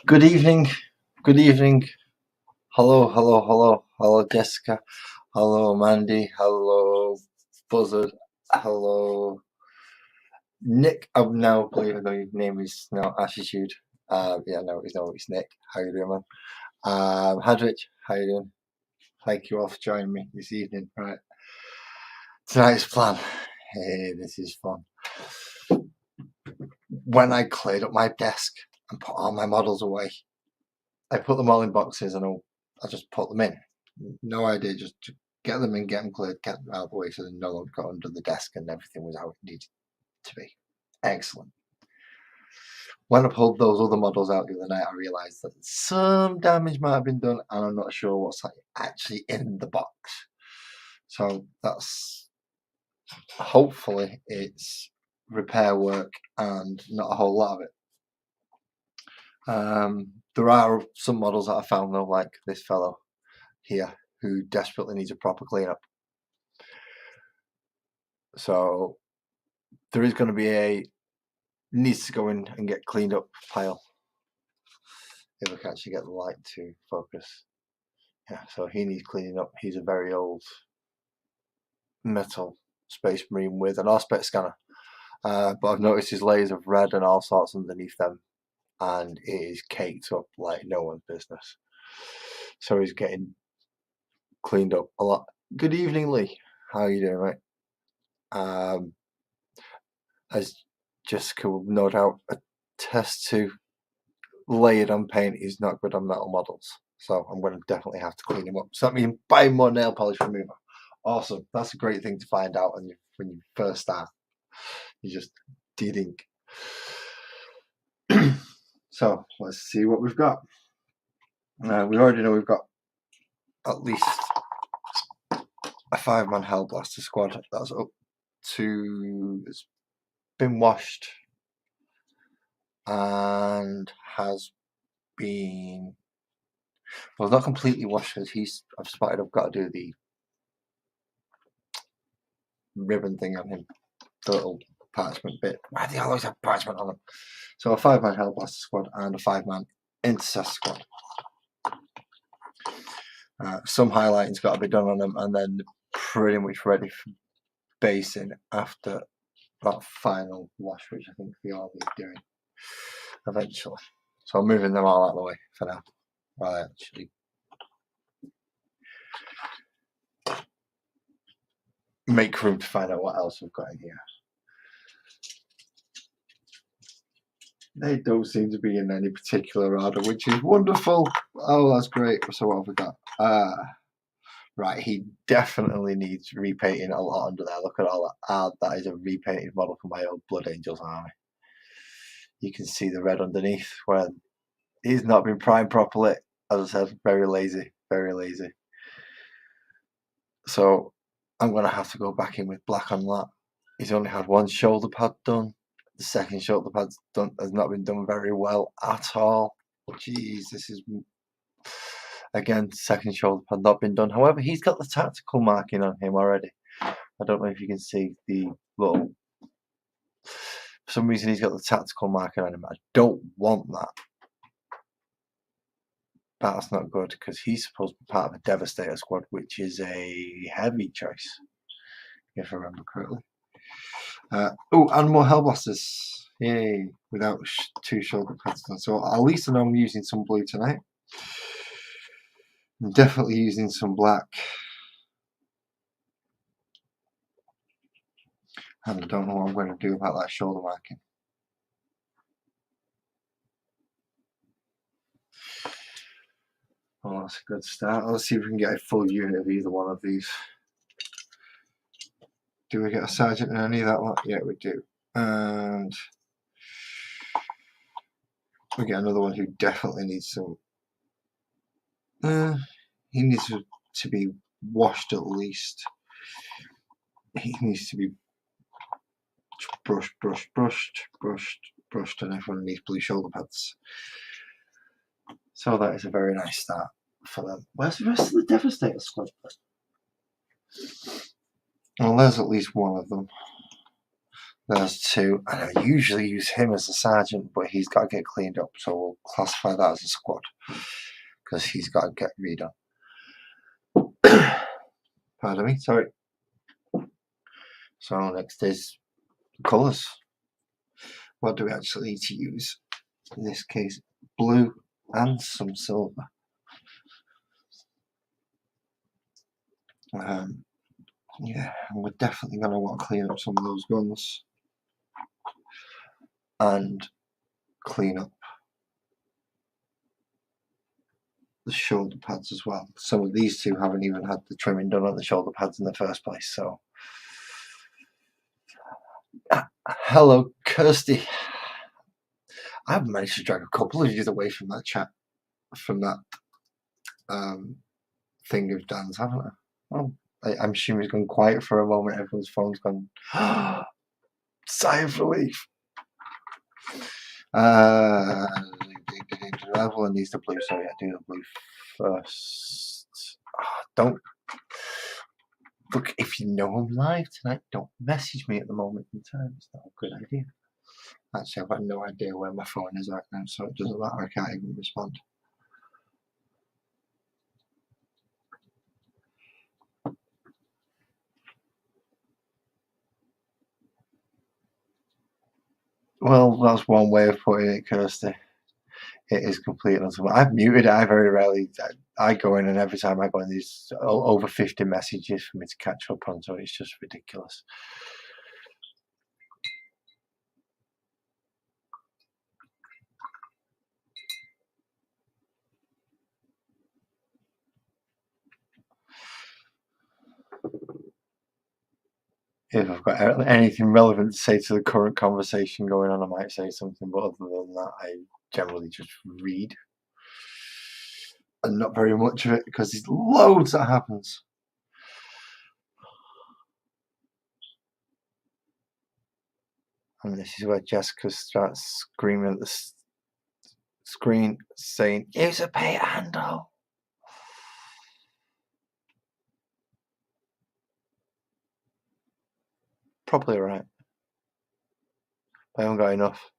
Good evening. Good evening. Hello, hello, hello. Hello, Jessica. Hello, Mandy. Hello, Buzzard. Hello, Nick. I now believe his name is now Attitude. Yeah, no, it's Nick. How you doing, man? Hadrich, how you doing? Thank you all for joining me this evening. Right, tonight's plan. Hey, this is fun. When I cleared up my desk and put all my models away, I put them all in boxes and I just put them in. No idea, just to get them in, get them cleared, get them out of the way so they no longer got under the desk and everything was how it needed to be. Excellent. When I pulled those other models out the other night, I realised that some damage might have been done and I'm not sure what's actually in the box. So that's hopefully it's repair work and not a whole lot of it. There are some models that I found though, like this fellow here, who desperately needs a proper cleanup. So there is going to be needs to go in and get cleaned up pile. If I can actually get the light to focus. Yeah, so he needs cleaning up. He's a very old metal Space Marine with an Auspex scanner. But I've noticed his layers of red and all sorts underneath them, and it is caked up like no one's business. So he's getting cleaned up a lot. Good evening, Lee. How are you doing, mate? As Jessica will no doubt attest to, layered on paint is not good on metal models. So I'm going to definitely have to clean him up. So that means buy more nail polish remover. Awesome. That's a great thing to find out when you first start. You just de-ink. So let's see what we've got. We already know we've got at least a 5-man Hellblaster squad. That's up to, it's been washed and has been, well, not completely washed because I've spotted I've got to do the ribbon thing on him, the little parchment bit. Why do they always have parchment on them? So a 5-man Hellblaster squad and a 5-man Intercessor squad. Some highlighting's got to be done on them, and then pretty much ready for basing after that final wash, which I think we all be doing eventually. So I'm moving them all out of the way for now, while I actually make room to find out what else we've got in here. They don't seem to be in any particular order, which is wonderful. Oh, that's great. So what have we got? Right, he definitely needs repainting a lot under there. Look at all that. That is a repainted model for my old Blood Angels army. You can see the red underneath where he's not been primed properly. As I said, very lazy, very lazy. So I'm going to have to go back in with black on that. He's only had one shoulder pad done. The second shoulder pad has not been done very well at all. Jeez, this is, again, second shoulder pad not been done. However, he's got the tactical marking on him already. I don't know if you can see the little, for some reason he's got the tactical marking on him. I don't want that. That's not good because he's supposed to be part of a Devastator squad, which is a heavy choice, if I remember correctly. Oh, and more Hellblasters. Yay, without 2 shoulder pads done. So at least I know I'm using some blue tonight. I'm definitely using some black. And I don't know what I'm going to do about that shoulder marking. Oh, that's a good start. Let's see if we can get a full unit of either one of these. Do we get a sergeant in any of that one? Yeah, we do. And we get another one who definitely needs some. He needs to be washed at least. He needs to be brushed, and everyone needs blue shoulder pads. So that is a very nice start for them. Where's the rest of the Devastator squad? Well, there's at least one of them. There's two, and I usually use him as a sergeant, but he's got to get cleaned up, so we'll classify that as a squad because he's got to get redone. Pardon me, sorry. So next is colours. What do we actually need to use? In this case, blue and some silver. Yeah, and we're definitely going to want to clean up some of those guns and clean up the shoulder pads as well. Some of these two haven't even had the trimming done on the shoulder pads in the first place, so. Hello, Kirsty. I've managed to drag a couple of you away from that chat, from that thing of Dan's, haven't I? Well, I'm assuming it's gone quiet for a moment. Everyone's phone's gone. Sigh of relief. Everyone needs the blue, so yeah, do the blue first. Don't look, if you know I'm live tonight, don't message me at the moment in time. It's not a good idea. Actually, I've got no idea where my phone is right now, so it doesn't matter. I can't even respond. Well, that's one way of putting it, Kirsty. It is completely unsubtle. I've muted it. I very rarely. I go in, and every time I go in, there's over 50 messages for me to catch up on, so it's just ridiculous. If I've got anything relevant to say to the current conversation going on, I might say something, but other than that, I generally just read. And not very much of it, because there's loads that happens. And this is where Jessica starts screaming at the screen, saying, "Use a pay handle." Probably right. I haven't got enough,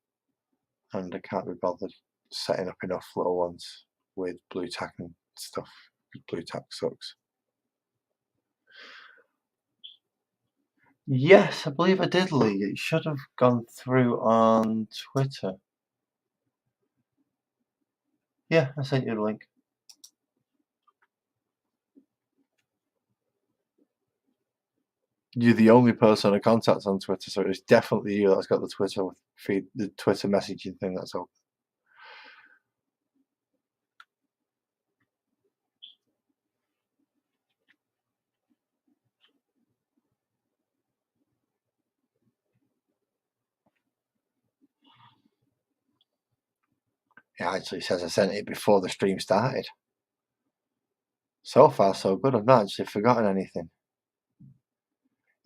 and I can't be bothered setting up enough little ones with blue tack and stuff. Blue tack sucks. Yes, I believe I did, Lee. It should have gone through on Twitter. Yeah, I sent you the link. You're the only person I contact on Twitter, so it's definitely you that's got the Twitter feed, the Twitter messaging thing that's open. It actually says I sent it before the stream started. So far, so good. I've not actually forgotten anything.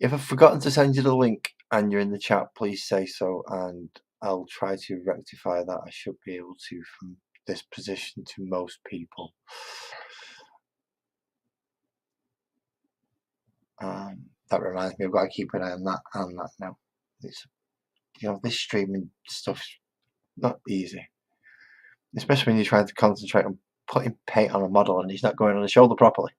If I've forgotten to send you the link and you're in the chat, please say so, and I'll try to rectify that. I should be able to from this position to most people. That reminds me, I've got to keep an eye on that now. It's, this streaming stuff's not easy, especially when you're trying to concentrate on putting paint on a model and he's not going on the shoulder properly.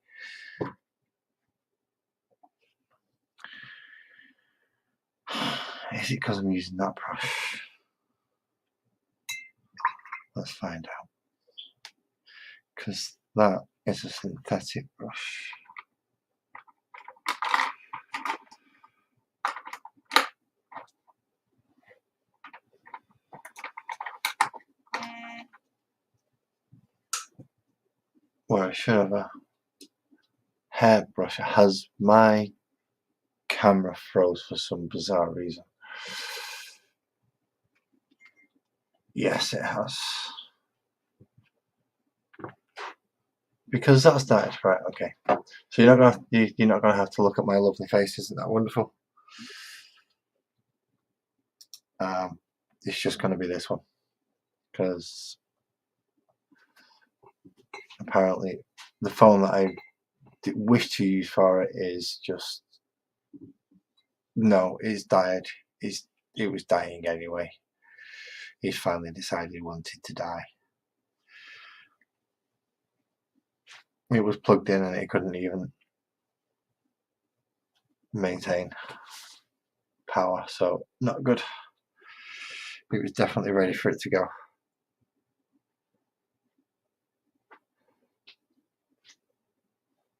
Is it because I'm using that brush? Let's find out. Because that is a synthetic brush. Where I should have a hairbrush. It has my camera froze for some bizarre reason. Yes, it has. Because that's that, right? Okay. So you're not gonna have to look at my lovely face. Isn't that wonderful? It's just going to be this one, because apparently the phone that I wish to use for it is just it's died. It's it was dying anyway. He's finally decided he wanted to die. It was plugged in and it couldn't even maintain power, so not good. It was definitely ready for it to go.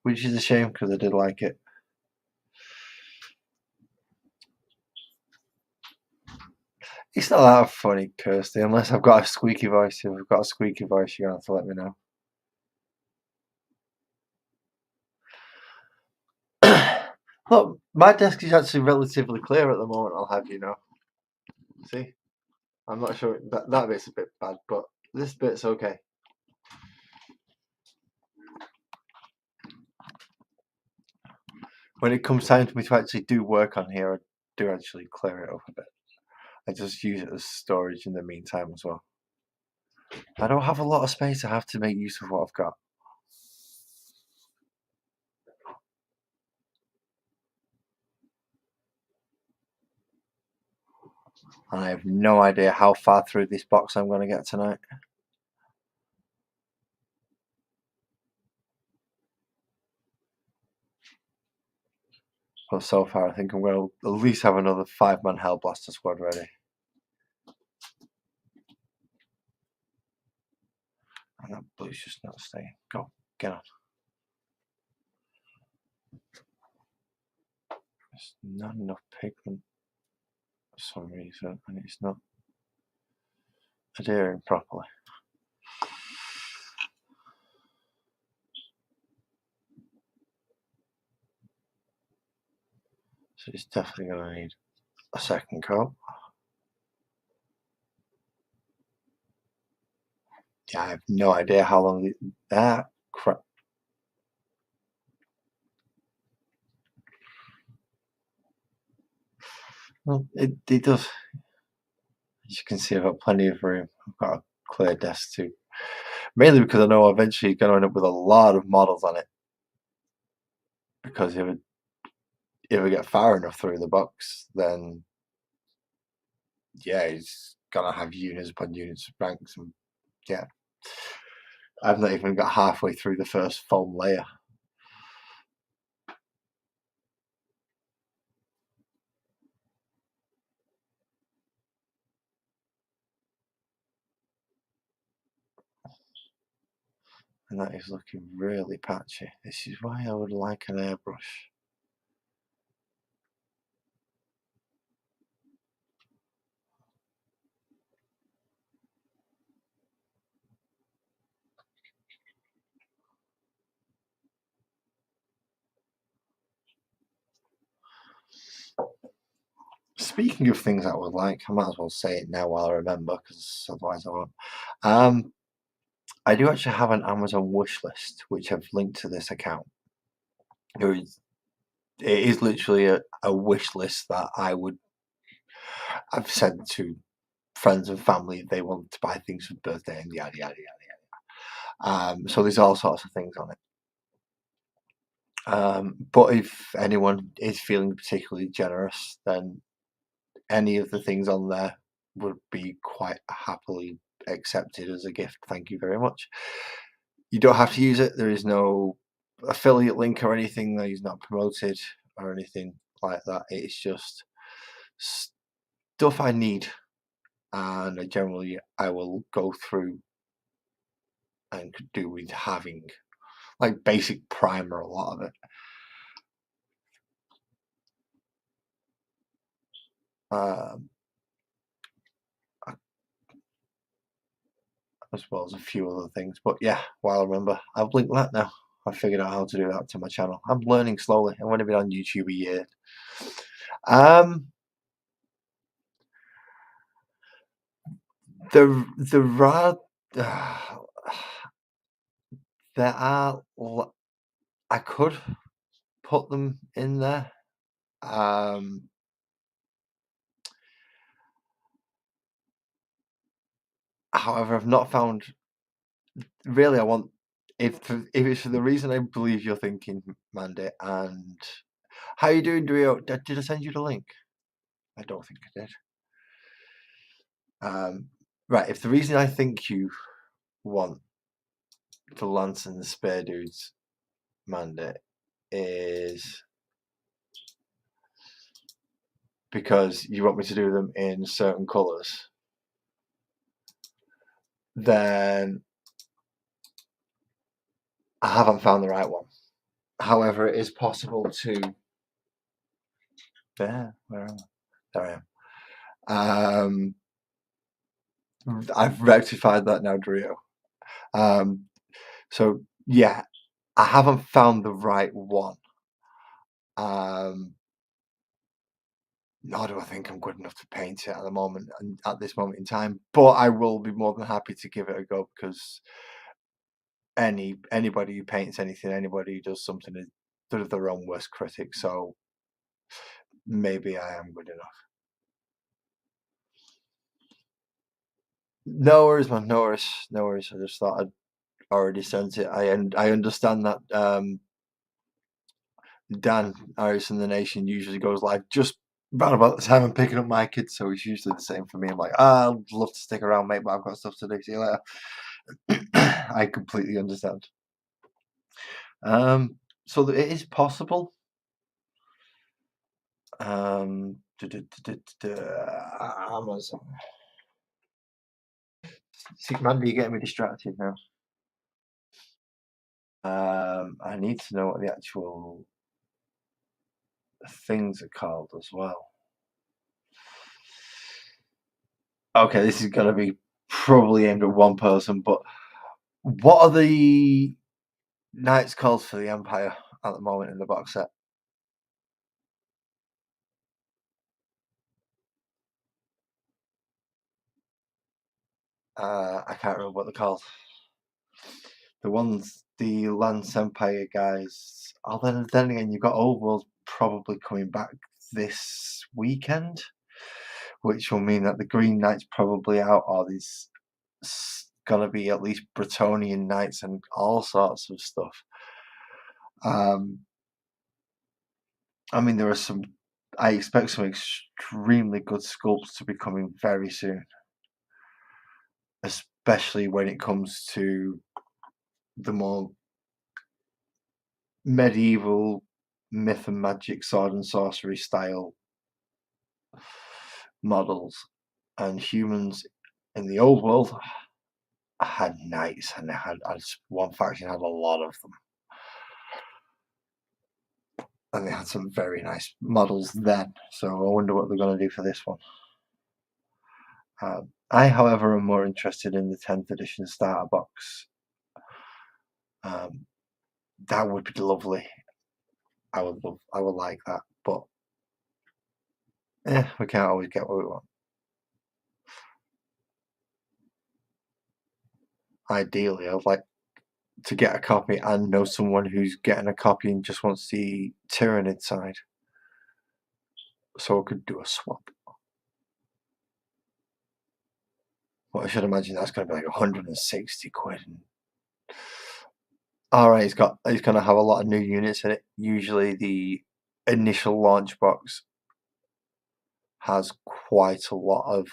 Which is a shame because I did like it. It's not that funny, Kirsty, unless I've got a squeaky voice. If I've got a squeaky voice, you're going to have to let me know. Look, my desk is actually relatively clear at the moment, I'll have you know. See? I'm not sure, that bit's a bit bad, but this bit's okay. When it comes time for me to actually do work on here, I do actually clear it up a bit. I just use it as storage in the meantime as well. I don't have a lot of space. I have to make use of what I've got. And I have no idea how far through this box I'm going to get tonight. But so far, I think I'm going to at least have another 5-man Hellblaster squad ready. And that blue's just not staying. Go, get on. There's not enough pigment for some reason, and it's not adhering properly. So it's definitely going to need a second coat. Yeah, I have no idea how long that crap. Well, it does. As you can see, I've got plenty of room. I've got a clear desk too. Mainly because I know eventually you're going to end up with a lot of models on it. Because if we get far enough through the box, then yeah, it's going to have units upon units of ranks. And yeah, I've not even got halfway through the first foam layer. And that is looking really patchy. This is why I would like an airbrush. Speaking of things I would like, I might as well say it now while I remember, because otherwise I won't. I do actually have an Amazon wish list, which I've linked to this account. It is literally a wish list that I've sent to friends and family if they want to buy things for birthday and yada yada yada yada. So there's all sorts of things on it. But if anyone is feeling particularly generous, then any of the things on there would be quite happily accepted as a gift. Thank you very much. You don't have to use it. There is no affiliate link or anything that is not promoted or anything like that. It's just stuff I need, and I will go through and could do with having like basic primer, a lot of it. As well as a few other things. But yeah, while I remember, I've linked that now. I figured out how to do that to my channel. I'm learning slowly. I've only been on YouTube a year. The rad there are I could put them in there. However, I've not found. Really, I want if it's for the reason I believe you're thinking, Mandy. And how you doing, Drio? Did I send you the link? I don't think I did. Right, if the reason I think you want the Lance and the Spare Dudes mandate is because you want me to do them in certain colours, then I haven't found the right one. However, it is possible to. Where am I? There I am. I've rectified that now, Drio. So yeah, I haven't found the right one. Nor do I think I'm good enough to paint it at the moment and at this moment in time. But I will be more than happy to give it a go because anybody who paints anything, anybody who does something is sort of their own worst critic. So maybe I am good enough. No worries, man. No worries. No worries. I just thought I'd already sent it. I understand that Dan Harrison the Nation usually goes live just around about the time I'm picking up my kids, so it's usually the same for me. I'm like, I'd love to stick around, mate, but I've got stuff to do. See you later. I completely understand. So it is possible. Amazon. See, Mandy, you're getting me distracted now. I need to know what the actual things are called as well. Okay, this is going to be probably aimed at one person, but what are the knights called for the Empire at the moment in the box set? I can't remember what they're called. The ones, the Lance Empire guys. Oh, then again, you've got Old World probably coming back this weekend, which will mean that the Green Knight's probably out, or there's gonna be at least Bretonian Knights and all sorts of stuff. I mean, there are some. I expect some extremely good sculpts to be coming very soon, especially when it comes to the more medieval myth and magic sword and sorcery style models. And humans in the old world had knights, and they had one faction had a lot of them, and they had some very nice models then. So I wonder what they're going to do for this one. I, however, am more interested in the 10th edition starter box. That would be lovely. I would like that, but we can't always get what we want. Ideally, I'd like to get a copy and know someone who's getting a copy and just wants the Tyranid side, so I could do a swap. Well, I should imagine that's going to be like 160 quid. Alright, he's going to have a lot of new units in it. Usually the initial launch box has quite a lot of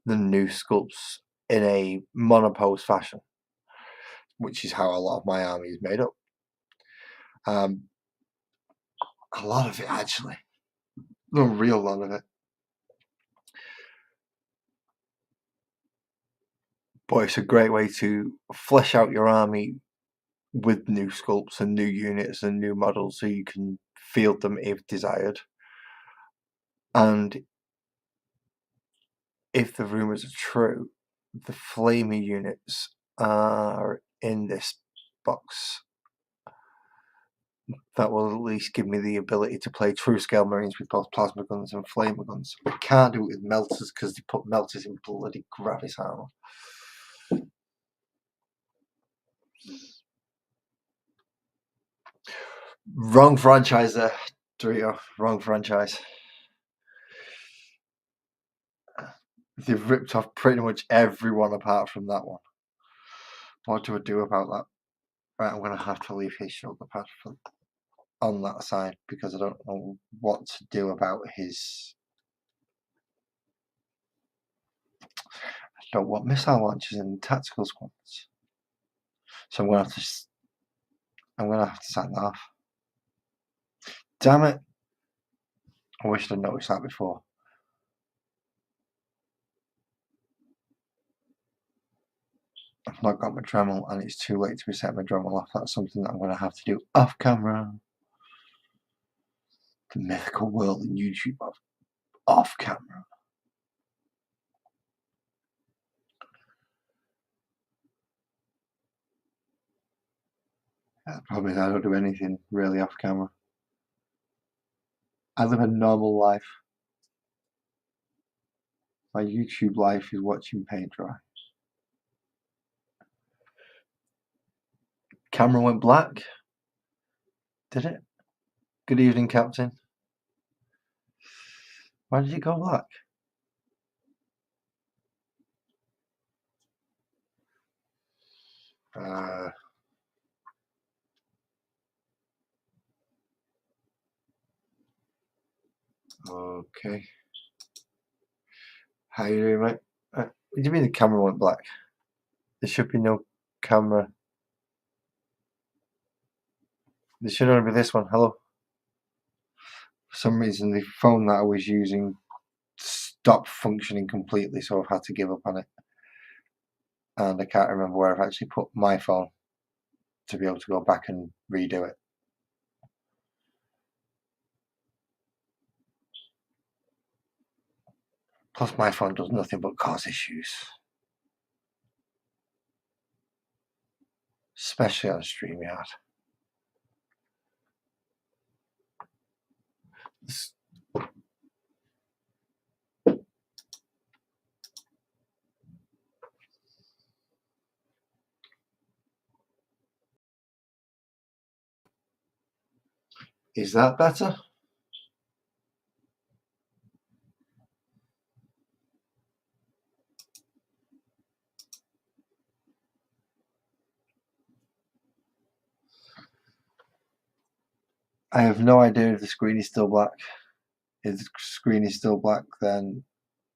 the new sculpts in a monopose fashion, which is how a lot of my army is made up. A lot of it, actually. A real lot of it. But it's a great way to flesh out your army with new sculpts and new units and new models so you can field them if desired. And if the rumours are true, the flamey units are in this box. That will at least give me the ability to play true scale Marines with both plasma guns and flamer guns. I can't do it with melters because they put melters in bloody gravis armor. Wrong franchise there, Dorito. Wrong franchise. They've ripped off pretty much everyone apart from that one. What do I do about that? Right, I'm going to have to leave his shoulder pad on that side because I don't know what to do about his don't want missile launchers in tactical squads. So I'm gonna have to sign that off. Damn it! I wish I'd noticed that before. I've not got my Dremel, and it's too late to be setting my Dremel off. That's something that I'm going to have to do off camera. The mythical world in YouTube of off camera. The problem is I don't do anything really off camera. I live a normal life. My YouTube life is watching paint dry. Camera went black. Did it? Good evening, Captain. Why did it go black? Okay. How you doing, mate? What do you mean the camera went black? There should be no camera. There should only be this one. Hello. For some reason, the phone that I was using stopped functioning completely, so I've had to give up on it. And I can't remember where I've actually put my phone to be able to go back and redo it. Plus, my phone does nothing but cause issues. Especially on StreamYard. Is that better? I have no idea if the screen is still black. If the screen is still black, then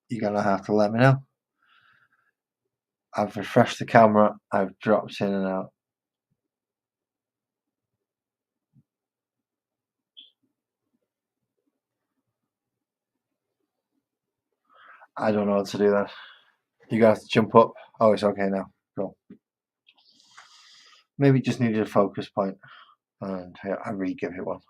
you're going to have to let me know. I've refreshed the camera, I've dropped in and out. I don't know how to do that. You're going to have to jump up. Oh, it's okay now. Cool. Maybe it just needed a focus point, and I re-give it one.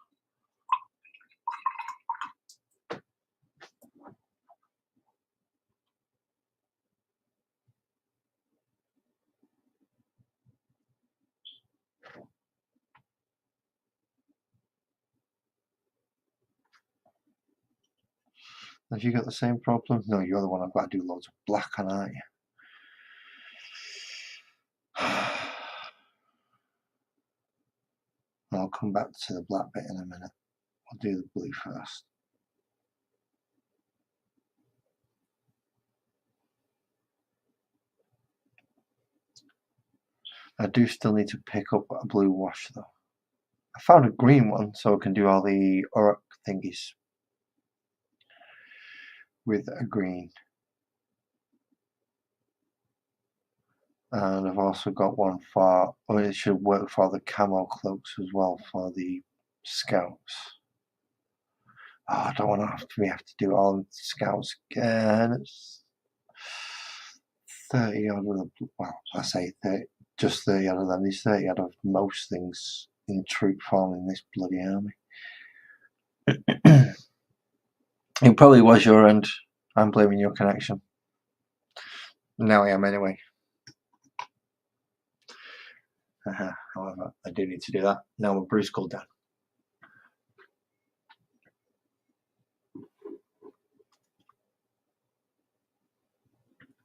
Have you got the same problem? No, you're the one I've got to do loads of black on, aren't you? I'll come back to the black bit in a minute. I'll do the blue first. I do still need to pick up a blue wash though. I found a green one so I can do all the Uruk thingies with a green. And I've also got one for, it should work for the camo cloaks as well for the scouts. Oh, I don't want to have to do all the scouts again. It's 30 odd of them. Well, I say 30, just 30 odd of them. There's 30 odd of most things in troop form in this bloody army. It probably was your end. I'm blaming your connection. Now I am anyway. However, I do need to do that. Now my Bruce cooled down.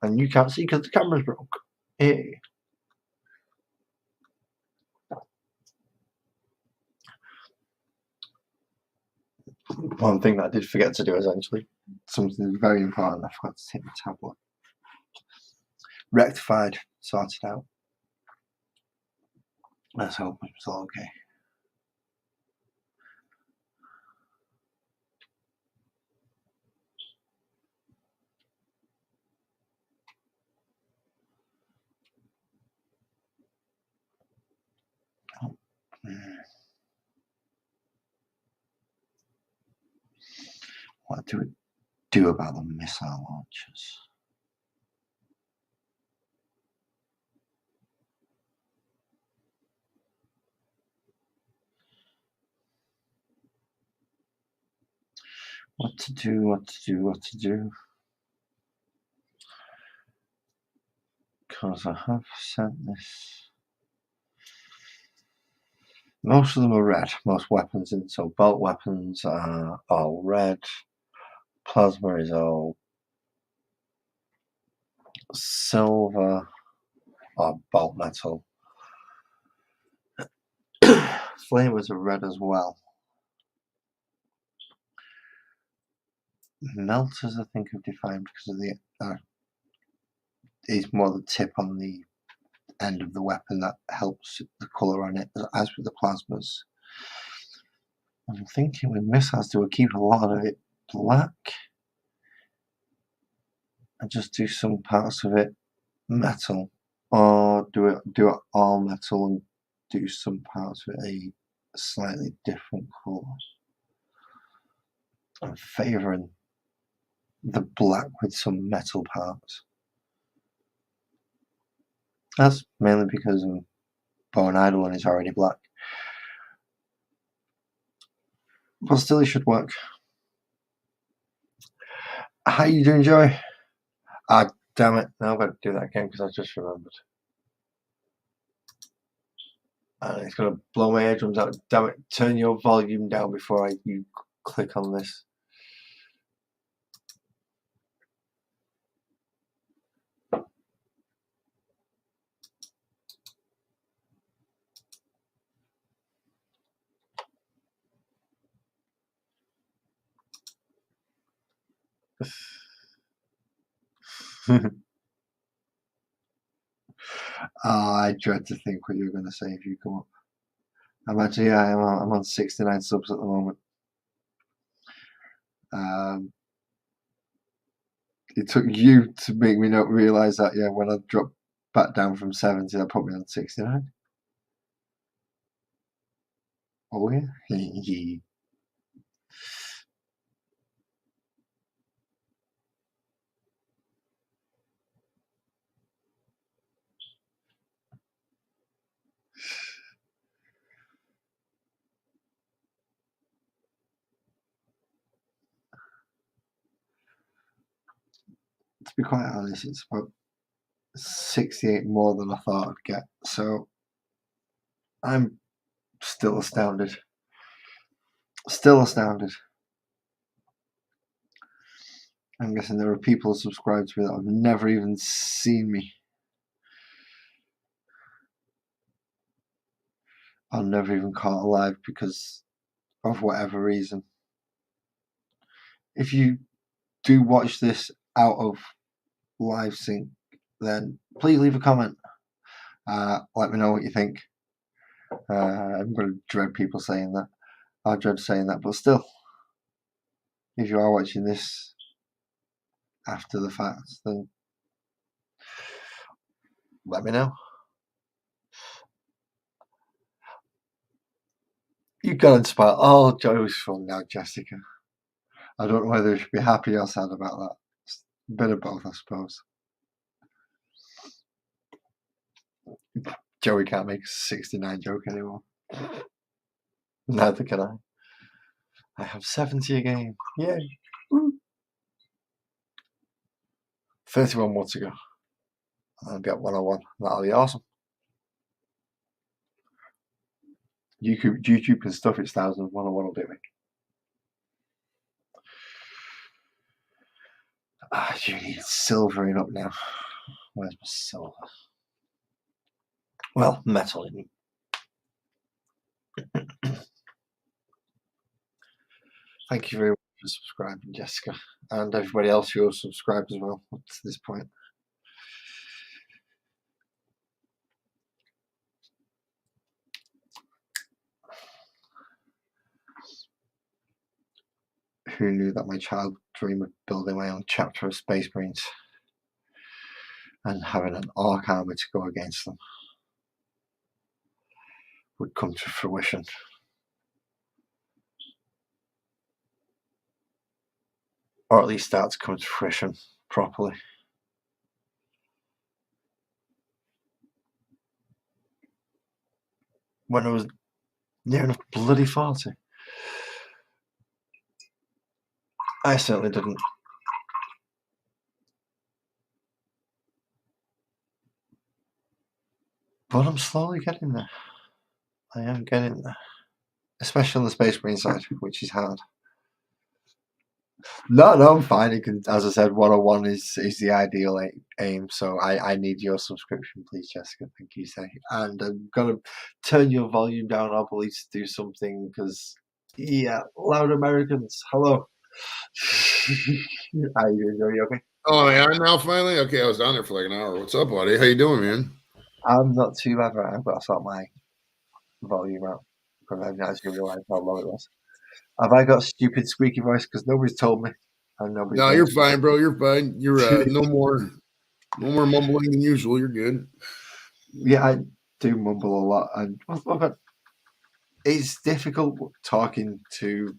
And you can't see because the camera's broke. Hey. One thing that I did forget to do is actually something very important. I forgot to take my tablet. Rectified, sorted out. Let's hope it's all okay. What do we do about the missile launchers? What to do? Because I have sent this. Most of them are red. Most weapons, so bolt weapons are all red. Plasma is all silver or bolt metal. Flamers are red as well. Melters, I think, have defined because of the is more the tip on the end of the weapon that helps the colour on it, as with the plasmas. I'm thinking with missiles, do we keep a lot of it black and just do some parts of it metal, or do it all metal and do some parts of it a slightly different colour? I'm favouring the black with some metal parts. That's mainly because bow and idle one is already black. But still, it should work. How you doing, Joey? Ah, damn it. Now I've got to do that again because I just remembered. And it's going to blow my eardrums out. Damn it. Turn your volume down before you click on this. I dread to think what you're going to say if you come up. I'm on 69 subs at the moment. It took you to make me not realise that, yeah, when I dropped back down from 70, that put me on 69. Oh, yeah? To be quite honest, it's about 68 more than I thought I'd get, so I'm still astounded. I'm guessing there are people subscribed to me that have never even seen me. Or never even caught alive because of whatever reason. If you do watch this out of live sync, then please leave a comment. Let me know what you think. I'm going to dread people saying that. I dread saying that, but still, if you are watching this after the fact, then let me know. You got inspired. Oh, Joe's fun now, Jessica. I don't know whether you should be happy or sad about that. It's a bit of both, I suppose. Joey can't make a 69 joke anymore. Neither can I. I have 70 again. Yay. Woo. 31 more to go. I'll be at 101. That'll be awesome. YouTube can stuff its 1,000. 101 will do me. You need silvering up now. Where's my silver? Well, metal in. Thank you very much for subscribing, Jessica, and everybody else who has subscribed as well up to this point. Who knew that my child dream of building my own chapter of Space Marines and having an Orc army to go against them would come to fruition? or at least start to come to fruition properly. When I was near enough bloody 40. I certainly didn't. But I'm slowly getting there. I am getting there. Especially on the Space Marine side, which is hard. No, I'm fine. You can, as I said, 101 is the ideal aim. So I need your subscription, please, Jessica. Thank you, say. And I'm gonna turn your volume down, I believe, to do something because loud Americans. Hello. How you doing? Are you okay? Oh, yeah, now finally? Okay, I was down there for like an hour. What's up, buddy? How you doing, man? I'm not too bad, right? I've got to sort my volume out because I didn't actually realise how low it was. Have I got a stupid squeaky voice? Because nobody's told me, and nobody's No, you're mentioned fine, bro. You're fine. You're no more mumbling than usual. You're good. Yeah, I do mumble a lot, and it's difficult talking to.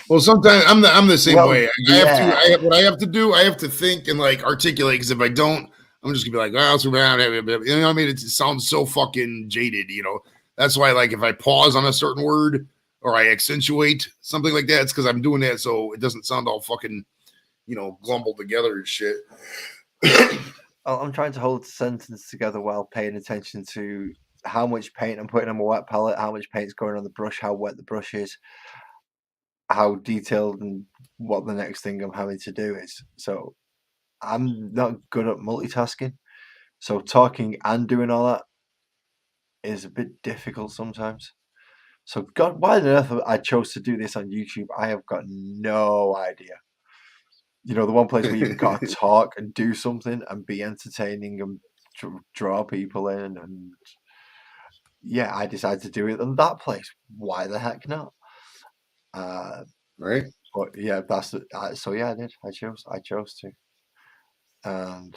Well, sometimes I'm the same Well, way. yeah, What I have to do. I have to think and like articulate. Because if I don't, I'm just gonna be like, oh, it's around. You know what I mean? It sounds so fucking jaded. You know. That's why, like, if I pause on a certain word or I accentuate something like that, it's because I'm doing that so it doesn't sound all fucking, glumbled together and shit. I'm trying to hold the sentence together while paying attention to how much paint I'm putting on my wet palette, how much paint's going on the brush, how wet the brush is, how detailed, and what the next thing I'm having to do is. So I'm not good at multitasking. So talking and doing all that is a bit difficult sometimes. So God, why on earth I chose to do this on YouTube, I have got no idea. You know, the one place where you've got to talk and do something and be entertaining and draw people in, and yeah, I decided to do it in that place. Why the heck not? Right? But yeah, that's so yeah, I did. I chose to, and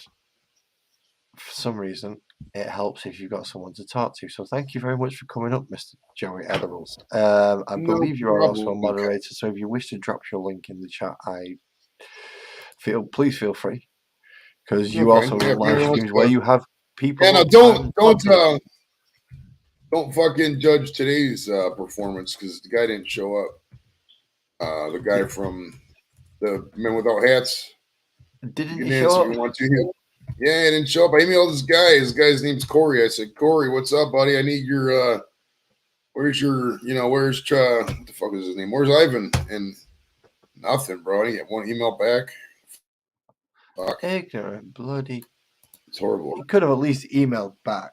for some reason, it helps if you've got someone to talk to. So thank you very much for coming up, Mr. Joey Edibles. I No believe you are also a problem. moderator, so if you wish to drop your link in the chat, please feel free, because you Okay. also Yeah, run if live anyone wants streams where to. you have Yeah, people no, up and talk to them. don't fucking judge today's performance because the guy didn't show up. The guy from the Men Without Hats. You Didn't can he dance show if you up? want to. Yeah, he didn't show up. I emailed this guy. This guy's name's Corey. I said, Corey, what's up, buddy? I need your where's your where's what the fuck is his name? Where's Ivan? And nothing, bro. I didn't get one email back. Fuck. Ignorant, bloody. It's horrible. He could have at least emailed back.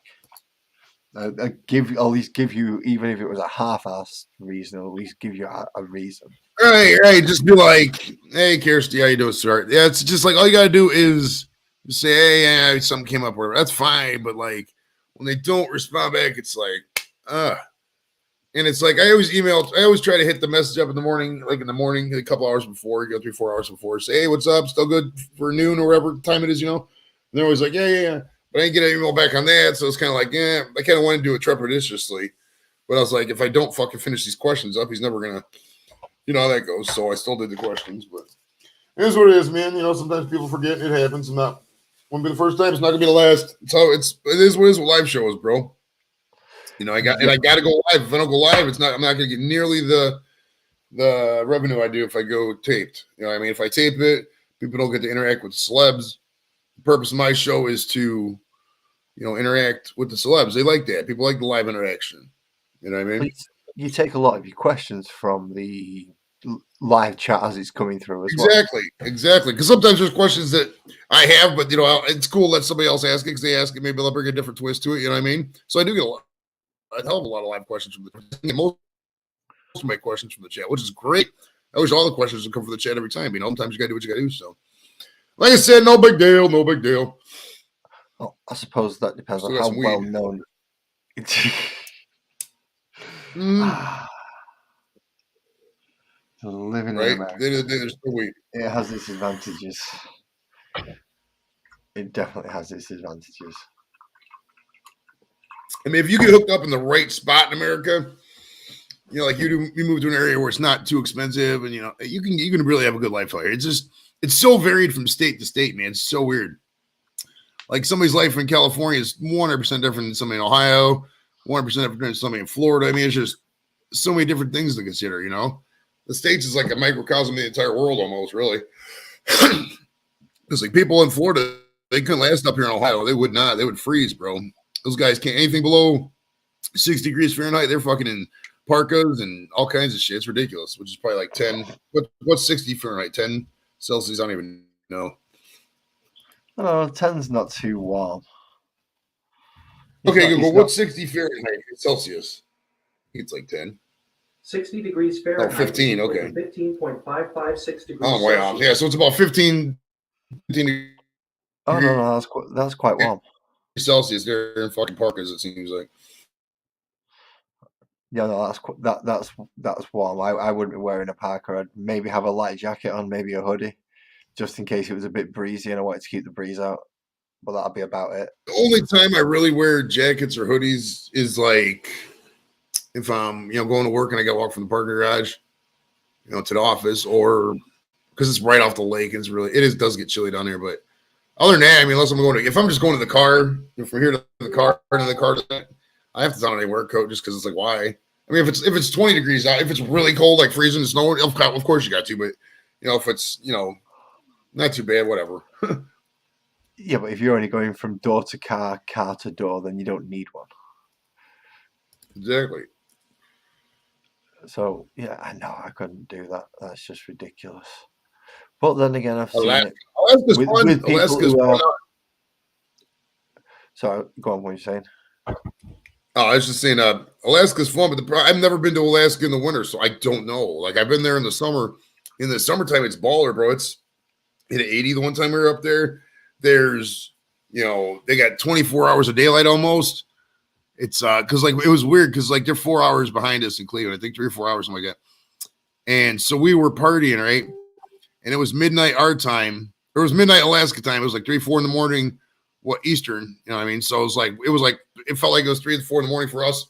At least give you, even if it was a half-assed reason, at least give you a reason. Right. Just be like, hey, Kirsty, how you doing, sir? Yeah, it's just like all you gotta do is say, hey, yeah, something came up, whatever. That's fine, but like when they don't respond back, it's like, and it's like I always try to hit the message up in the morning, a couple hours before, you go 3-4 hours before, say, hey, what's up? Still good for noon or whatever time it is, And they're always like, yeah. But I didn't get an email back on that, so it's kind of like, yeah, I kind of want to do it trepidatiously. But I was like, if I don't fucking finish these questions up, he's never gonna, how that goes. So I still did the questions, but it is what it is, man. Sometimes people forget. It happens. Won't be the first time. It's not gonna be the last. So it is what it is with live shows, bro. I got to go live. If I don't go live, I'm not gonna get nearly the revenue I do if I go taped. You know what I mean? If I tape it, people don't get to interact with celebs. The purpose of my show is to, interact with the celebs. They like that. People like the live interaction. You know what I mean? You take a lot of your questions from the live chat as it's coming through as well. Exactly. Because sometimes there's questions that I have, but it's cool to let somebody else ask it because they ask it. Maybe they'll bring a different twist to it. You know what I mean? So I do get a hell of a lot of live questions from the most of my questions from the chat, which is great. I wish all the questions would come from the chat every time. Sometimes you gotta do what you gotta do. So, like I said, no big deal. Well, I suppose that depends Still on got how some well weed. known. Living in Right? America, There's still weed. it has its advantages. It definitely has its advantages. I mean, if you get hooked up in the right spot in America, You know, like you move to an area where it's not too expensive, and you can really have a good life out here. It's so varied from state to state, man. It's so weird. Like somebody's life in California is 100% different than somebody in Ohio, 100% different than somebody in Florida. I mean, it's just so many different things to consider. The States is like a microcosm of the entire world, almost, really. It's like people in Florida, they couldn't last up here in Ohio. They would not. They would freeze, bro. Those guys can't anything below 6 degrees Fahrenheit. They're fucking in parkas and all kinds of shit. It's ridiculous, which is probably like 10. What's 60 Fahrenheit? 10 Celsius? I don't even know. No, 10's not too warm. Okay, Google, what's 60 Fahrenheit Celsius? I think it's like 10. 60 degrees Fahrenheit. Oh, 15, okay. 15.556 degrees Oh, way off. Yeah, so it's about 15 Oh, no, that's quite warm. Celsius. They're in fucking parkas, it seems like. Yeah, no, that's warm. I wouldn't be wearing a parka. I'd maybe have a light jacket on, maybe a hoodie, just in case it was a bit breezy and I wanted to keep the breeze out. But that'll be about it. The only time I really wear jackets or hoodies is like if I'm, going to work and I got to walk from the parking garage, to the office, or because it's right off the lake and does get chilly down there. But other than that, I mean, if I'm just going to the car, from here to the car and the car, I have to don a work coat just because it's like, why? I mean, if it's 20 degrees out, if it's really cold, like freezing and snowing, of course you got to. But if it's not too bad, whatever. Yeah, but if you're only going from door to car to door, then you don't need one. Exactly. So yeah, I know I couldn't do that. That's just ridiculous. But then again, I've seen it with people who are. Sorry, go on. What are you saying? Oh, I was just saying, Alaska's fun, but I've never been to Alaska in the winter, so I don't know. Like I've been there in the summer. In the summertime, it's baller, bro. It's hit 80 the one time we were up there. There's, they got 24 hours of daylight almost. It's because like it was weird because like they're 4 hours behind us in Cleveland. I think 3 or 4 hours, something like that. And so we were partying, right? And it was midnight our time. Or it was midnight Alaska time. It was like 3, 4 in the morning, Eastern. You know what I mean? So it felt like it was 3 or 4 in the morning for us.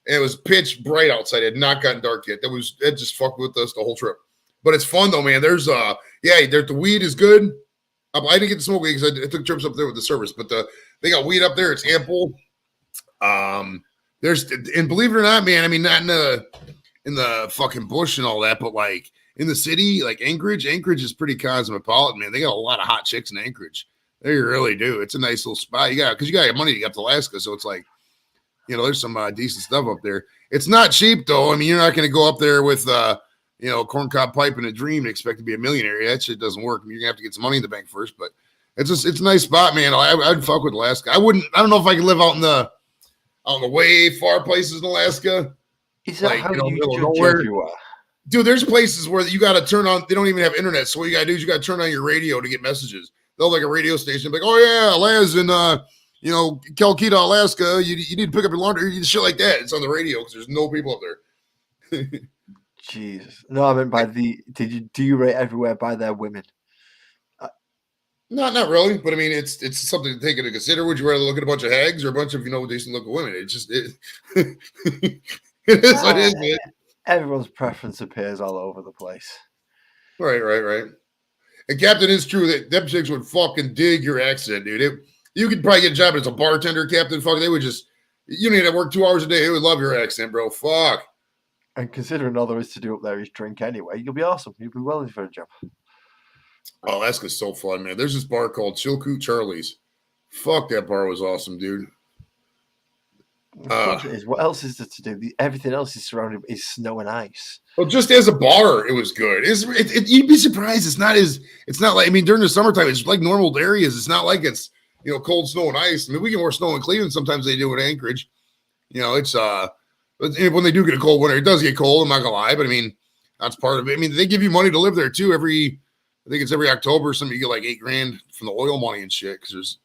And it was pitch bright outside. It had not gotten dark yet. That just fucked with us the whole trip. But it's fun though, man. There's the weed is good. I didn't get to smoke weed because I took trips up there with the service, but they got weed up there. It's ample. And believe it or not, man, I mean, not in the fucking bush and all that, but like in the city, like Anchorage is pretty cosmopolitan, man. They got a lot of hot chicks in Anchorage. They really do. It's a nice little spot. Because you got money to get up to Alaska, so it's like, there's some decent stuff up there. It's not cheap though. I mean, you're not going to go up there with corncob pipe and a dream and expect to be a millionaire. That shit doesn't work. I mean, you're gonna have to get some money in the bank first, but it's a nice spot, man. I'd fuck with Alaska. I don't know if I could live out in the way far places in Alaska. Is that how you judge everywhere? Dude, there's places where you got to turn on. They don't even have internet, so what you got to do is you got to turn on your radio to get messages. They'll like a radio station, like, oh yeah, Laz in Kelkita, Alaska. You need to pick up your laundry, shit like that. It's on the radio because there's no people up there. Jesus, no, I meant do you rate everywhere by their women? Not really, but I mean, it's something to take into consider. Would you rather look at a bunch of hags or a bunch of decent looking women? It is what it is, man. Everyone's preference appears all over the place. Right. And Captain, it's true that them chicks would fucking dig your accent, dude. You could probably get a job as a bartender, Captain. Fuck, they would you need to work 2 hours a day. They would love your accent, bro. Fuck. And considering all there is to do up there is drink anyway, you'll be awesome. You'll be well for a job. Oh, Alaska's so fun, man. There's this bar called Chilkoot Charlie's. Fuck, that bar was awesome, dude. What else is there to do? Everything else is surrounded by snow and ice. Well, just as a bar, it was good. You'd be surprised. It's not like, I mean, during the summertime, it's like normal areas. It's not like it's, cold snow and ice. I mean, we get more snow in Cleveland. Sometimes they do in Anchorage. It's, but when they do get a cold winter, it does get cold. I'm not gonna lie, but I mean, that's part of it. I mean, they give you money to live there too. I think it's every October, you get like $8,000 from the oil money and shit because there's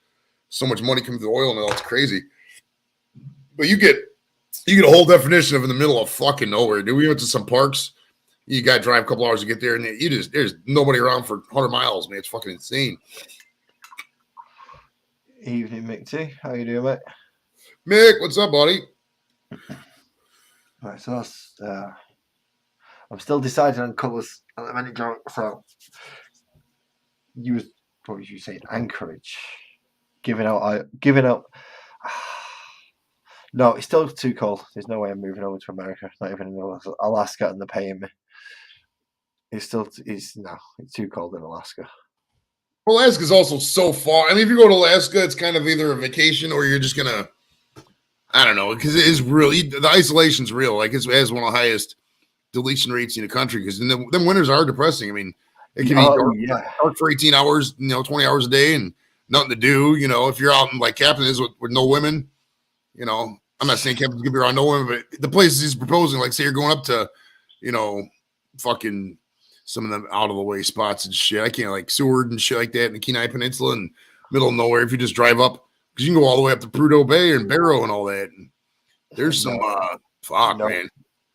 so much money coming to the oil now. It's crazy. But you get a whole definition of in the middle of fucking nowhere, dude. We went to some parks. You got to drive a couple hours to get there, and there's nobody around for 100 miles, man. It's fucking insane. Evening, Mick T. How you doing, mate? Mick, what's up, buddy? Right, so that's. I'm still deciding on colours at the minute, John. So you was what was you saying? Anchorage, giving up. No, it's still too cold. There's no way I'm moving over to America. Not even in Alaska, and they're paying me. It's too cold in Alaska. Well, Alaska's also so far. I mean, if you go to Alaska, it's kind of either a vacation or you're just gonna, I don't know, because it is really the isolation's real. Like it has one of the highest deletion rates in the country because then winters are depressing. I mean, it can be dark for 18 hours, 20 hours a day and nothing to do. If you're out in like Captain is with no women, I'm not saying Captain's gonna be around no women, but the places he's proposing, like say you're going up to, fucking some of them out of the way spots and shit. I can't like Seward and shit like that in the Kenai Peninsula and middle of nowhere. If you just drive up, because you can go all the way up to Prudhoe Bay and Barrow and all that. And there's some man.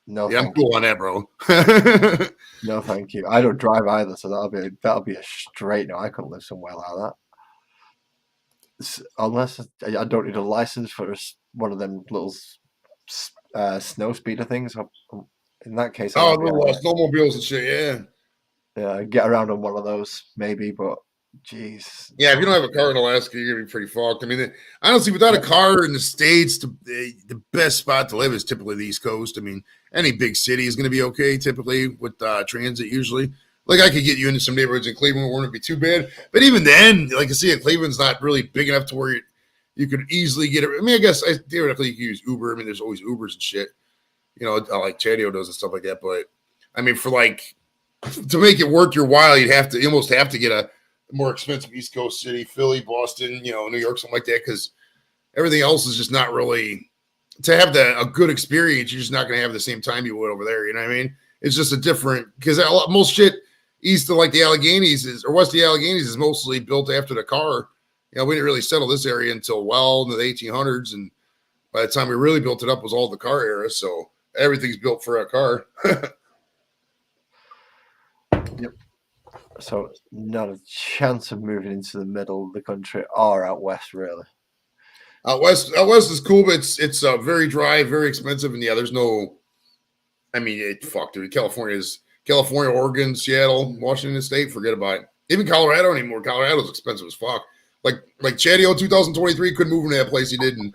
No, yeah, I'm cool on that, bro. No, thank you. I don't drive either, so that'll be a straight no. I couldn't live somewhere like that unless I don't need a license for one of them little snow speeder things. In that case, little snowmobiles and shit. Yeah, get around on one of those maybe, but jeez. Yeah, if you don't have a car in Alaska, you're gonna be pretty fucked. I mean, honestly, without a car in the States, the best spot to live is typically the East Coast. I mean, any big city is going to be okay, typically, with transit usually. Like, I could get you into some neighborhoods in Cleveland where it wouldn't be too bad. But even then, like I see, Cleveland's not really big enough to where you could easily get it. I mean, I guess theoretically you could use Uber. I mean, there's always Ubers and shit. Like Chadio does and stuff like that. But, I mean, for like, to make it worth your while, you almost have to get a more expensive East Coast city, Philly, Boston, New York, something like that, because everything else is just not really to have a good experience. You're just not going to have the same time you would over there. You know what I mean? It's just a different, because most shit east of like the Alleghenies or west of the Alleghenies is mostly built after the car. We didn't really settle this area until well into the 1800s, and by the time we really built it up was all the car era. So everything's built for a car. Yep. So not a chance of moving into the middle of the country or out west, really. Out west is cool, but it's very dry, very expensive, and yeah, there's no. I mean, dude. California, Oregon, Seattle, Washington State. Forget about it. Even Colorado anymore. Colorado's expensive as fuck. Like Chadio 2023 couldn't move into that place he did in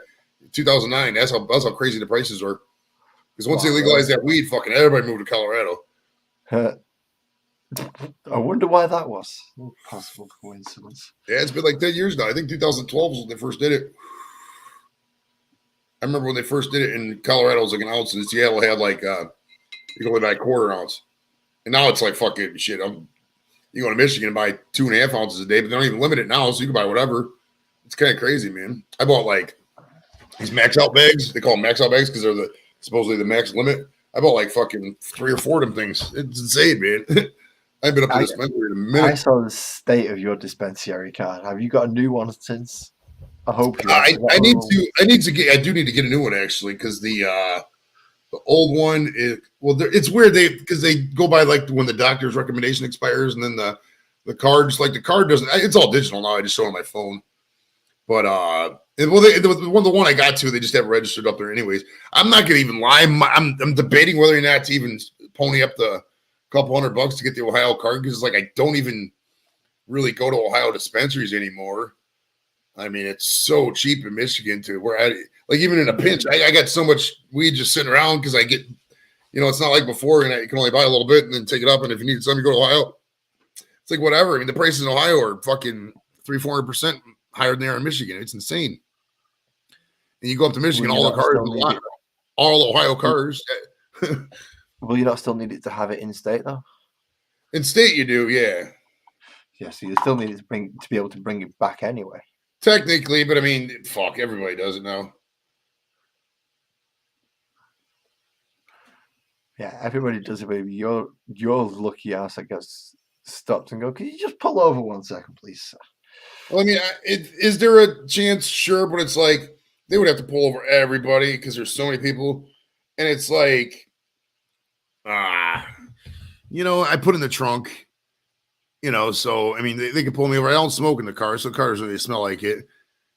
2009. That's how crazy the prices were. Because once they legalized that weed, fucking everybody moved to Colorado. I wonder why that was. Impossible coincidence. Yeah, it's been like 10 years now. I think 2012 was when they first did it. I remember when they first did it in Colorado, it was like an ounce, and Seattle had like you could only buy a quarter ounce. And now it's like fucking shit. You go to Michigan and buy 2.5 ounces a day, but they don't even limit it now, so you can buy whatever. It's kind of crazy, man. I bought like these max out bags. They call them max out bags because they're supposedly the max limit. I bought like fucking 3 or 4 of them things. It's insane, man. I've been up to the dispensary in a minute. I saw the state of your dispensary card. Have you got a new one since? I hope you. I do need to get a new one actually, because the old one is it's weird because they go by like when the doctor's recommendation expires, and then the card doesn't. It's all digital now. I just show it on my phone. But the one I got to, they just have it registered up there anyways. I'm not gonna even lie. I'm debating whether or not to even pony up the couple $100 to get the Ohio card, because like I don't even really go to Ohio dispensaries anymore. I mean, it's so cheap in Michigan to where like even in a pinch, I got so much weed just sitting around because I get, it's not like before, and you can only buy a little bit and then take it up. And if you need something, you go to Ohio. It's like whatever. I mean, the prices in Ohio are fucking 300-400% higher than they are in Michigan. It's insane. And you go up to Michigan, all the cars, all Ohio cars. Will you not still need it to have it in state though? In state, you do, yeah. Yeah, so you still need it to be able to bring it back anyway. Technically, but I mean, fuck, everybody does it now. Yeah, everybody does it, but you're lucky ass that gets stopped and go, can you just pull over 1 second, please? Well, I mean, is there a chance? Sure, but it's like they would have to pull over everybody because there's so many people, and it's like, I put in the trunk, so I mean, they can pull me over. I don't smoke in the car, so cars really smell like it.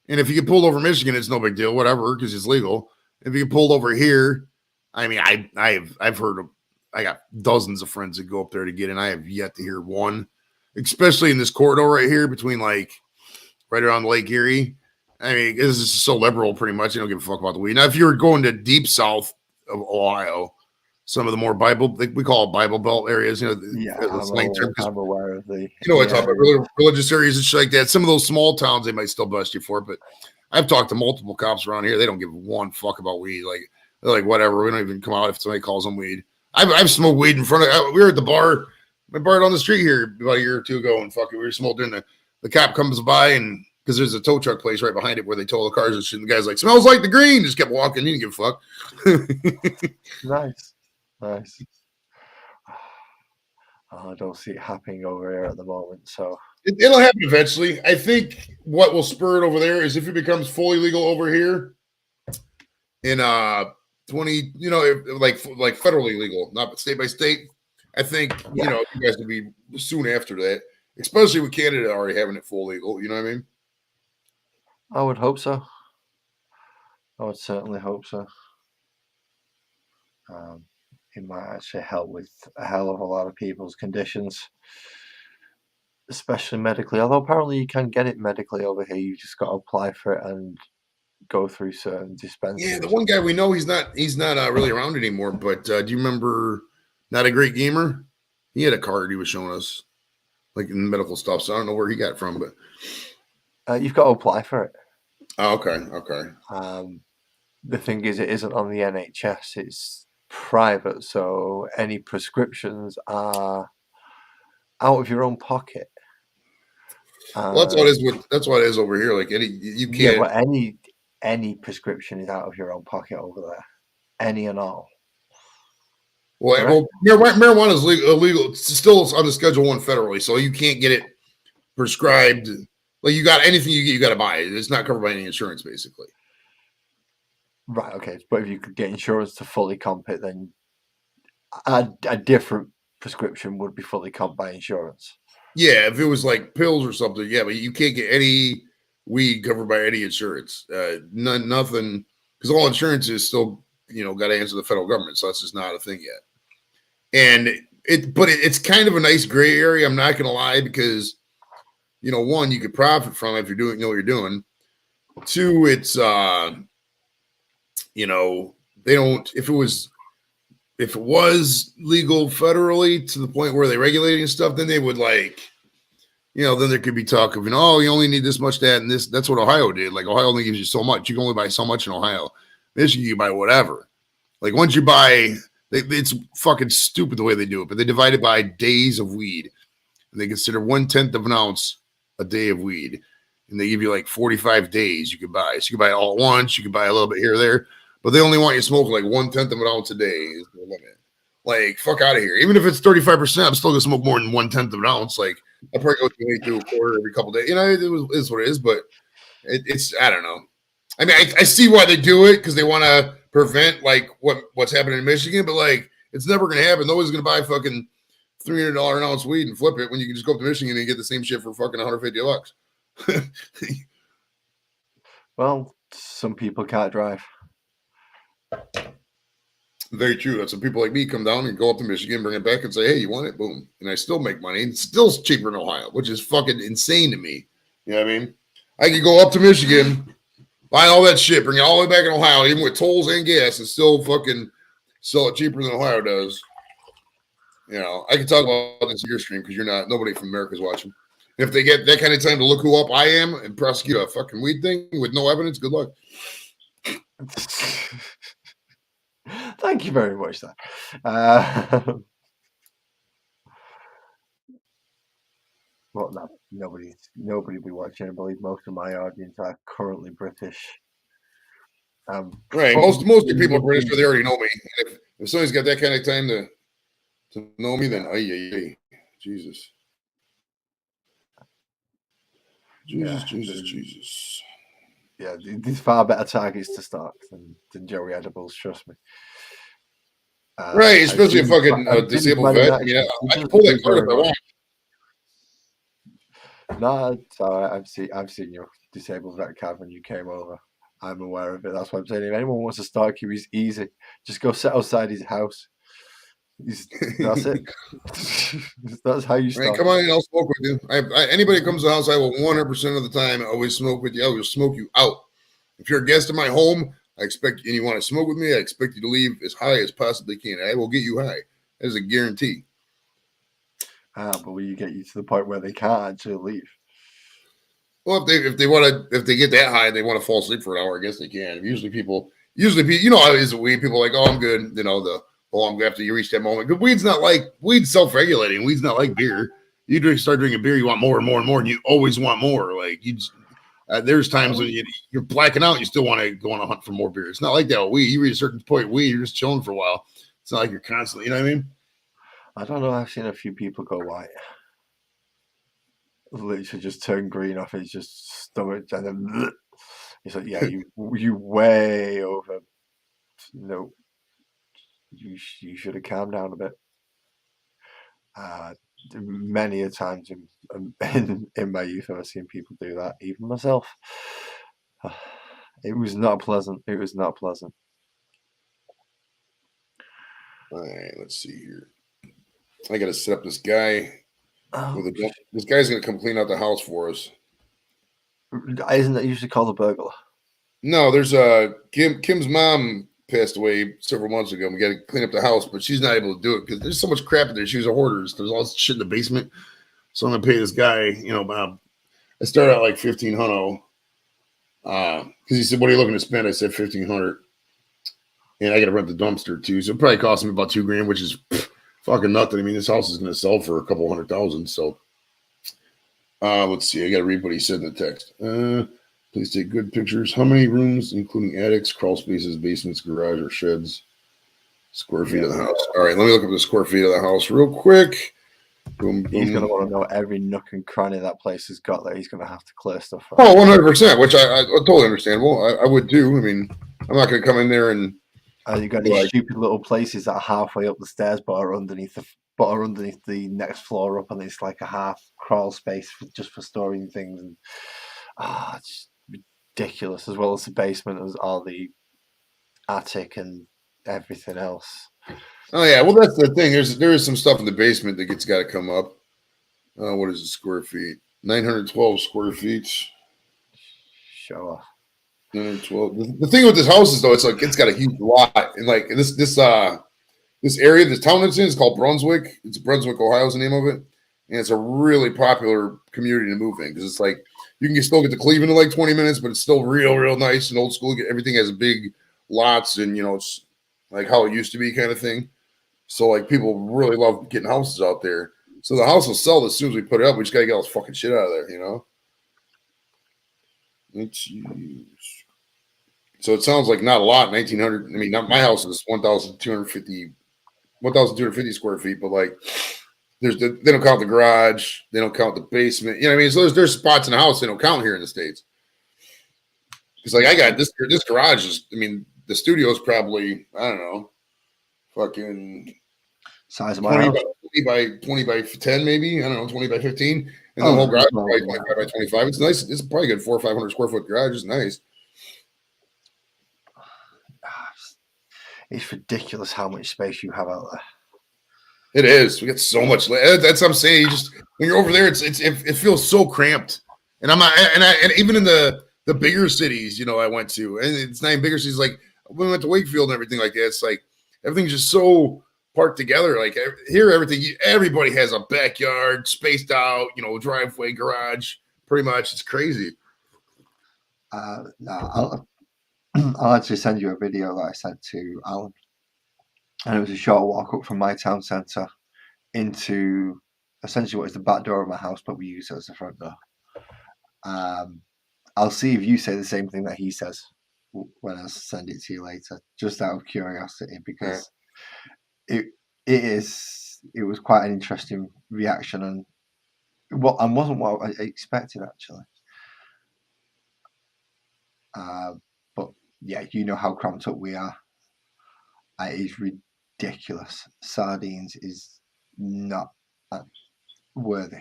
And if you get pulled over in Michigan, it's no big deal, whatever, because it's legal. If you get pulled over here, I mean, I've heard of. I got dozens of friends that go up there to get in. I have yet to hear one, especially in this corridor right here between like right around Lake Erie. I mean, this is so liberal, pretty much. You don't give a fuck about the weed. Now, if you were going to deep south of Ohio, some of the more Bible, we call it Bible Belt areas, you know, Yeah, slang term, I'm aware of the. you know what I'm talking about, areas. religious areas and shit like that. Some of those small towns, they might still bust you for it, but I've talked to multiple cops around here. They don't give one fuck about weed. Like, they're like, whatever. We don't even come out if somebody calls them weed. I've smoked weed in front of, we were at the bar, my bar on the street here about a year or two ago, and fucking, we were smoking. The cop comes by, and because there's a tow truck place right behind it where they tow the cars and shit. And the guy's like, smells like the green. Just kept walking. He didn't give a fuck. Nice. I don't see it happening over here at the moment. So It'll happen eventually. I think what will spur it over there is if it becomes fully legal over here in 20, you know, like federally legal, not state by state. I think you know you guys will be soon after that, especially with Canada already having it full legal. You know what I mean? I would hope so. I would certainly hope so. It might actually help with a hell of a lot of people's conditions, especially medically. Although apparently you can get it medically over here. You just got to apply for it and go through certain dispensaries. Yeah, the one guy we know, he's not really around anymore. But do you remember Not a Great Gamer? He had a card he was showing us, like in medical stuff. So I don't know where he got it from, but you've got to apply for it. Oh, okay. The thing is, it isn't on the NHS. It's private, so any prescriptions are out of your own pocket. Well, that's what it is. That's what it is over here. Like you can't. Yeah, but any prescription is out of your own pocket over there. Any and all. Well, marijuana is illegal. It's still on the Schedule 1 federally, so you can't get it prescribed. Like you got anything you got to buy it. It's not covered by any insurance, basically. Right. Okay. But if you could get insurance to fully comp it, then a different prescription would be fully comped by insurance. Yeah, if it was like pills or something, yeah, but you can't get any weed covered by any insurance. Nothing, because all insurance is still, got to answer the federal government, so that's just not a thing yet. And it's kind of a nice gray area. I'm not gonna lie, because one, you could profit from it if you're doing, what you're doing. Two, it's they don't. If it was legal federally to the point where they regulating and stuff, then they would then there could be talk of, you only need this much, that, and this. That's what Ohio did. Like, Ohio only gives you so much. You can only buy so much in Ohio. Michigan, you can buy whatever. Like, once you buy, it's fucking stupid the way they do it, but they divide it by days of weed. And they consider 1/10 of an ounce a day of weed. And they give you like 45 days you could buy. So you can buy it all at once. You can buy a little bit here or there. But they only want you to smoke like 1/10 of an ounce a day is the limit. Like, fuck out of here. Even if it's 35%, I'm still gonna smoke more than 1/10 of an ounce. Like, I'll probably go to a quarter every couple of days. It is what it is, but it's I don't know. I mean, I see why they do it, because they want to prevent like what's happening in Michigan, but like it's never gonna happen. Nobody's gonna buy fucking $300 an ounce weed and flip it when you can just go up to Michigan and get the same shit for fucking $150. Well, some people can't drive. Very true. That's when people like me come down and go up to Michigan, bring it back, and say, "Hey, you want it?" Boom, and I still make money. It's still cheaper in Ohio, which is fucking insane to me. You know what I mean? I could go up to Michigan, buy all that shit, bring it all the way back in Ohio, even with tolls and gas, and still fucking sell it cheaper than Ohio does. I can talk about this in your stream because nobody from America is watching. If they get that kind of time to look who up I am and prosecute a fucking weed thing with no evidence, good luck. Thank you very much, sir. Well, no, nobody will be watching. I believe most of my audience are currently British. Right. Most of the people are British, but they already know me. If somebody's got that kind of time to know me, then Jesus. Jesus. Yeah, there's far better targets to stalk than Joey Edibles, trust me. Right, especially a fucking disabled vet. I mean, I can pull that card if I want. No, it's all right. I've seen your disabled vet card when you came over. I'm aware of it. That's why I'm saying if anyone wants to start you, he's easy. Just go sit outside his house. That's it. That's how you Right, start. come on in, I'll smoke with you. Anybody comes to the house, I will 100% of the time always smoke with you. I will smoke you out. If you're a guest in my home, I expect and you want to smoke with me, I expect you to leave as high as possibly can. I will get you high. That is a guarantee. But will you get you to the point where they can't actually leave? Well, if they get that high and they want to fall asleep for an hour, I guess they can. Usually you know how it is with weed. People are like, oh, I'm good. You know, I'm after you reach that moment. But weed's self-regulating. Weed's not like beer. You start drinking beer, you want more and more and more, and you always want more. Like there's times when you're blacking out, and you still want to go on a hunt for more beer. It's not like that with weed. You reach a certain point, weed, you're just chilling for a while. It's not like you're constantly, you know what I mean? I don't know. I've seen a few people go white. Literally just turn green off his just stomach, and then it's like, yeah, you way over. No, you should have calmed down a bit. Many a times in my youth, I've seen people do that. Even myself, it was not pleasant. It was not pleasant. All right, let's see here. I got to set up this guy. Oh, This guy's going to come clean out the house for us. isn't that usually called a burglar? No, there's Kim's mom passed away several months ago. We got to clean up the house, but she's not able to do it because there's so much crap in there. She was a hoarder. There's all this shit in the basement. So I'm gonna pay this guy. You know, I started out like 1,500. Because he said, "What are you looking to spend?" I said 1,500, and I got to rent the dumpster too. So it probably cost me about $2,000, which is fucking nothing. I mean, this house is gonna sell for a couple $100,000. So let's see. I got to read what he said in the text. Please take good pictures. How many rooms, including attics, crawl spaces, basements, garage, or sheds? Square feet of the house. All right, let me look up the square feet of the house real quick. Boom, boom. He's going to want to know every nook and cranny that place has got that he's going to have to clear stuff from. Oh, 100%, which I totally understandable. I would too. I mean, I'm not going to come in there and. You got these stupid little places that are halfway up the stairs, but are underneath the next floor up, and it's like a half crawl space just for storing things. And it's ridiculous, as well as the basement, as all the attic and everything else. Oh yeah, well that's the thing. There is some stuff in the basement that got to come up. What is it? Square feet? 912 square feet. Show off. 912. The thing with this house is though, it's like it's got a huge lot, and like this area, this town it's in is called Brunswick. It's Brunswick, Ohio is the name of it, and it's a really popular community to move in because it's like you can still get to Cleveland in like 20 minutes, but it's still real nice and old school. Everything has big lots, and it's like how it used to be kind of thing. So like people really love getting houses out there. So the house will sell as soon as we put it up. We just gotta get all this fucking shit out of there, So it sounds like not a lot, 1,900. I mean, not my house is 1,250 square feet, but like they don't count the garage, they don't count the basement. You know what I mean? So there's spots in the house they don't count here in the States. Because like I got this garage is, I mean, the studio is probably, I don't know, fucking size of my house. 20 by 10, maybe. I don't know, 20 by 15. And the whole garage is probably 25 by 25. It's nice. It's probably good 400 or 500 square foot garage. It's nice. It's ridiculous how much space you have out there. It is. We got so much. That's what I'm saying. You just when you're over there, it feels so cramped. And I'm not. And even in the bigger cities, I went to, and it's not even bigger cities. Like when we went to Wakefield and everything like that. It's like everything's just so parked together. Like here, everybody has a backyard, spaced out. Driveway, garage. Pretty much, it's crazy. No, I'll actually send you a video that I sent to Alan, and it was a short walk up from my town centre into essentially what is the back door of my house, but we use it as the front door. I'll see if you say the same thing that he says when I send it to you later, just out of curiosity, because it was quite an interesting reaction, and wasn't what I expected actually. But yeah, you know how cramped up we are. It is ridiculous. Sardines is not worthy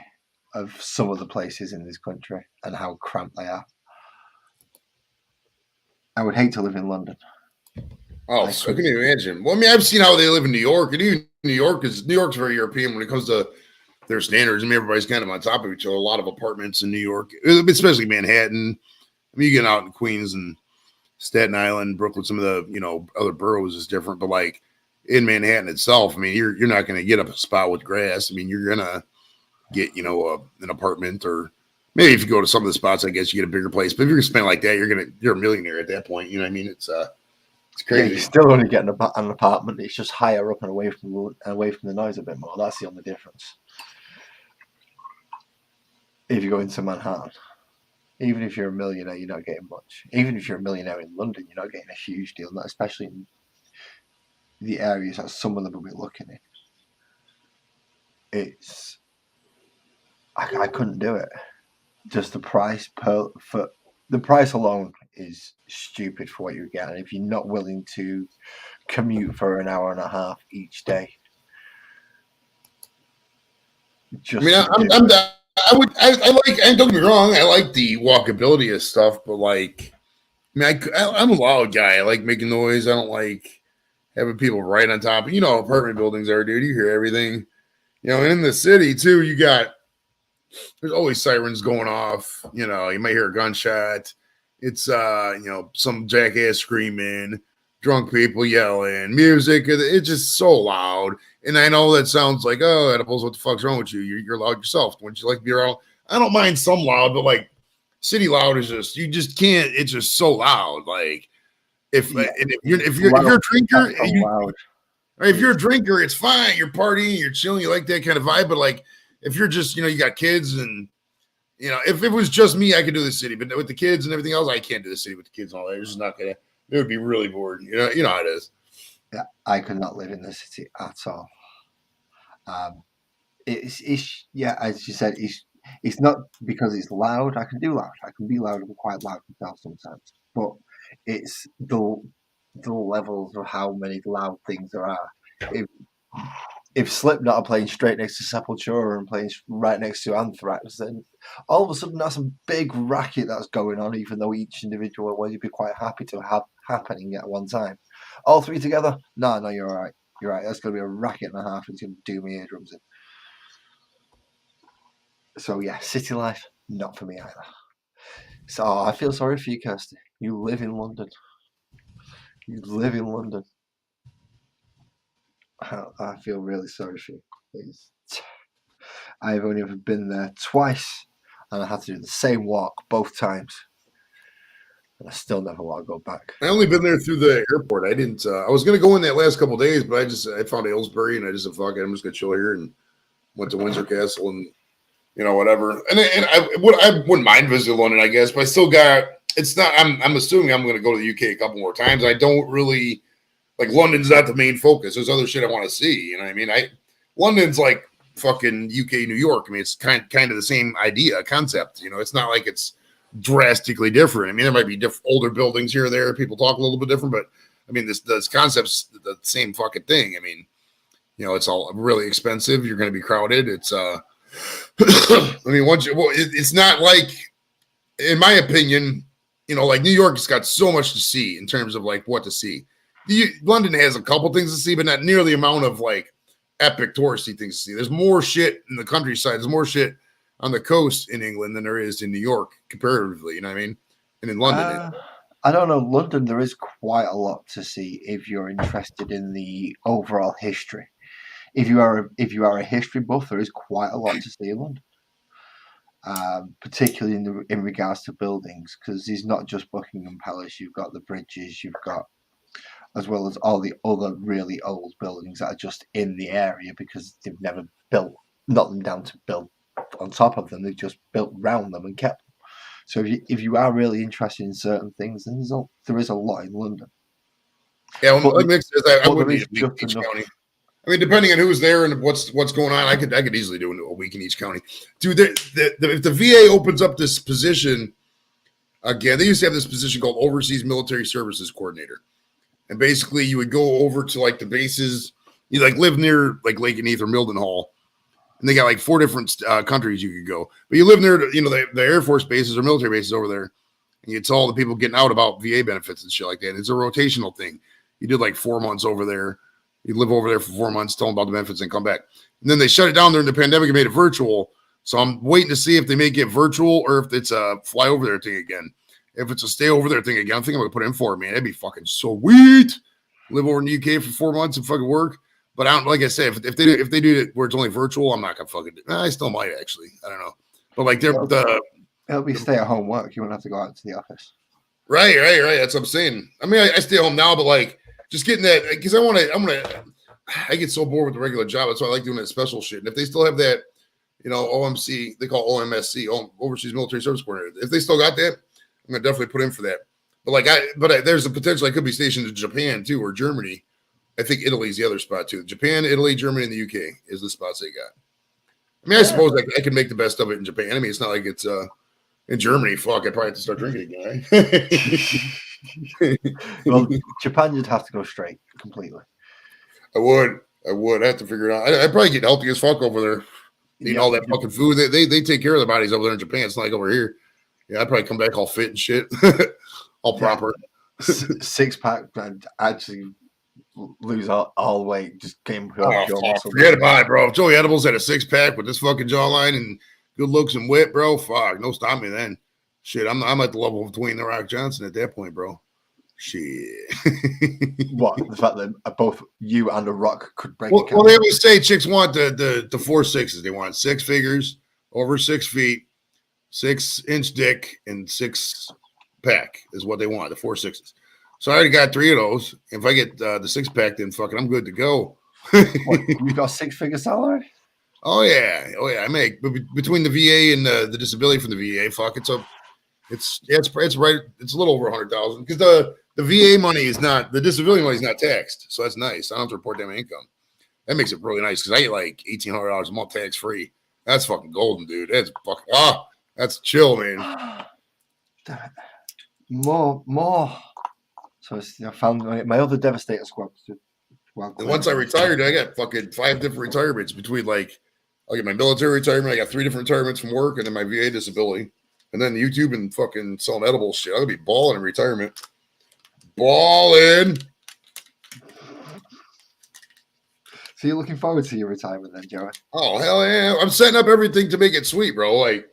of some of the places in this country and how cramped they are. I would hate to live in London. Oh, so I can imagine. Well, I mean, I've seen how they live in New York, and even New York's very European when it comes to their standards. I mean, everybody's kind of on top of each other. A lot of apartments in New York, especially Manhattan. I mean, you get out in Queens and Staten Island, Brooklyn, some of the other boroughs is different, but like in Manhattan itself, I mean, you're not going to get up a spot with grass. I mean, you're gonna get an apartment, or maybe if you go to some of the spots, I guess you get a bigger place. But if you're gonna spend like that, you're a millionaire at that point. You know what I mean? It's crazy. Yeah, you still only get an apartment. It's just higher up and away from the noise a bit more. That's the only difference. If you go into Manhattan, even if you're a millionaire, you're not getting much. Even if you're a millionaire in London, you're not getting a huge deal. Not especially in the areas that some of them will be looking in. It's I couldn't do it. Just the price for the price alone is stupid for what you get, and if you're not willing to commute for an hour and a half each day, just I mean, I like, and don't get me wrong, I like the walkability of stuff, but like, I mean, I'm a loud guy. I like making noise. I don't like having people right on top. Apartment buildings are, dude. You hear everything. And in the city too, there's always sirens going off. You might hear a gunshot. It's some jackass screaming, drunk people yelling, music. It's just so loud. And I know that sounds like, oh, edibles, what the fuck's wrong with you? You're loud yourself. Wouldn't you like to be around? I don't mind some loud, but like city loud is just, you just can't. It's just so loud. Like if you're a drinker, if you're a drinker, it's fine. You're partying, you're chilling, you like that kind of vibe. But like if you're just, you got kids and if it was just me, I could do the city. But with the kids and everything else, I can't do the city with the kids and all that. It's just not gonna. It would be really bored. You know how it is. Yeah, I could not live in the city at all. It's yeah, as you said, it's not because it's loud. I can do loud. I can be loud and quite loud myself sometimes. But it's the levels of how many loud things there are. If Slipknot are playing straight next to Sepultura and playing right next to Anthrax, then all of a sudden that's a big racket that's going on, even though each individual one you'd be quite happy to have happening at one time. All three together? No, you're all right. You're right. That's going to be a racket and a half. It's going to do me eardrums in. So yeah, city life, not for me either. So I feel sorry for you, Kirsty. You live in London. You live in London. I feel really sorry for you. I've only ever been there twice, and I had to do the same walk both times. And I still never want to go back. I only been there through the airport. I didn't. I was going to go in that last couple of days, but I found Aylesbury, and I just said, "Fuck it, I'm just going to chill here." And went to Windsor Castle, and whatever. And I wouldn't mind visiting London, I guess, but I still got. It's not. I'm assuming I'm going to go to the UK a couple more times. I don't really like London's not the main focus. There's other shit I want to see. You know what I mean? London's like fucking UK, New York. I mean, it's kind of the same idea, concept. It's not like it's drastically different. I mean, there might be older buildings here or there. People talk a little bit different, but I mean, this concept's the same fucking thing. I mean, it's all really expensive. You're going to be crowded. It's I mean, it's not like, in my opinion, like New York's got so much to see in terms of like what to see. London has a couple things to see, but not nearly the amount of like epic touristy things to see. There's more shit in the countryside. There's more shit on the coast in England than there is in New York comparatively. You know what I mean? And in London, I don't know. London, there is quite a lot to see if you're interested in the overall history. If you are a history buff, there is quite a lot to see in London. Particularly in regards to buildings, because it's not just Buckingham Palace. You've got the bridges. You've got, as well as all the other really old buildings that are just in the area because they've never knocked them down to build on top of them. They've just built round them and kept them. So if you are really interested in certain things, then there is a lot in London. Yeah, I would need a week each county. I mean, depending on who's there and what's going on, I could easily do a week in each county. Dude, if the VA opens up this position again, they used to have this position called Overseas Military Services Coordinator. And basically, you would go over to like the bases. You like live near like Lakenheath or Mildenhall, and they got like 4 different countries you could go. But you live near, the Air Force bases or military bases over there, and you tell all the people getting out about VA benefits and shit like that. It's a rotational thing. You did like 4 months over there. You live over there for 4 months, tell them about the benefits, and come back. And then they shut it down during the pandemic and made it virtual. So I'm waiting to see if they make it virtual or if it's a fly over there thing again. If it's a stay over there thing again, I think I'm gonna put it in for it, man. That'd be fucking sweet. Live over in the UK for 4 months and fucking work. But I don't, like I said, if they do it where it's only virtual, I'm not gonna fucking do it. I still might actually. I don't know. But like it'll be stay at home work. You won't have to go out to the office. Right. That's what I'm saying. I mean, I stay home now, but like just getting that because I get so bored with the regular job. That's why I like doing that special shit. And if they still have that, OMC, they call OMSC, Overseas Military Service Coordinator. If they still got that, I'm gonna definitely put in for that. But there's a potential I could be stationed in Japan too, or Germany. I think Italy's the other spot too. Japan, Italy, Germany, and the UK is the spots they got. I mean, I suppose I can make the best of it in Japan. I mean, it's not like it's in Germany. Fuck, I probably have to start drinking again. Right? Well, Japan, you'd have to go straight completely. I would. I have to figure it out. I'd probably get healthy as fuck over there. Eating all that fucking food. They take care of their bodies over there in Japan. It's not like over here. Yeah, I'd probably come back all fit and shit, all proper. 6-pack and actually lose all weight. Just came. Forget about it, bro. If Joey Edibles had a 6-pack with this fucking jawline and good looks and wit, bro, fuck, no stop me then. Shit, I'm at the level of Dwayne The Rock Johnson at that point, bro. Shit. What, the fact that both you and The Rock could break? Well, they always say chicks want the 4 6s. They want 6 figures, over 6 feet, 6-inch dick, and 6-pack is what they want. The 4 6s. So I already got 3 of those. If I get the 6-pack, then fucking I'm good to go. What, you got 6-figure salary? Oh yeah. I make between the VA and the disability from the VA. Fuck, it's right. It's a little over 100,000 because the VA money is not, the disability money is not taxed, so that's nice. I don't have to report that my income. That makes it really nice because I get like $1,800 a month tax free. That's fucking golden, dude. That's fucking that's chill, man. More. So I found my other Devastator squad. And once I retired, I got fucking 5 different retirements between like I'll get my military retirement. I got 3 different retirements from work, and then my VA disability, and then YouTube and fucking selling edible shit. I'm gonna be balling in retirement. Balling. So you're looking forward to your retirement then, Joey? Oh hell yeah! I'm setting up everything to make it sweet, bro. Like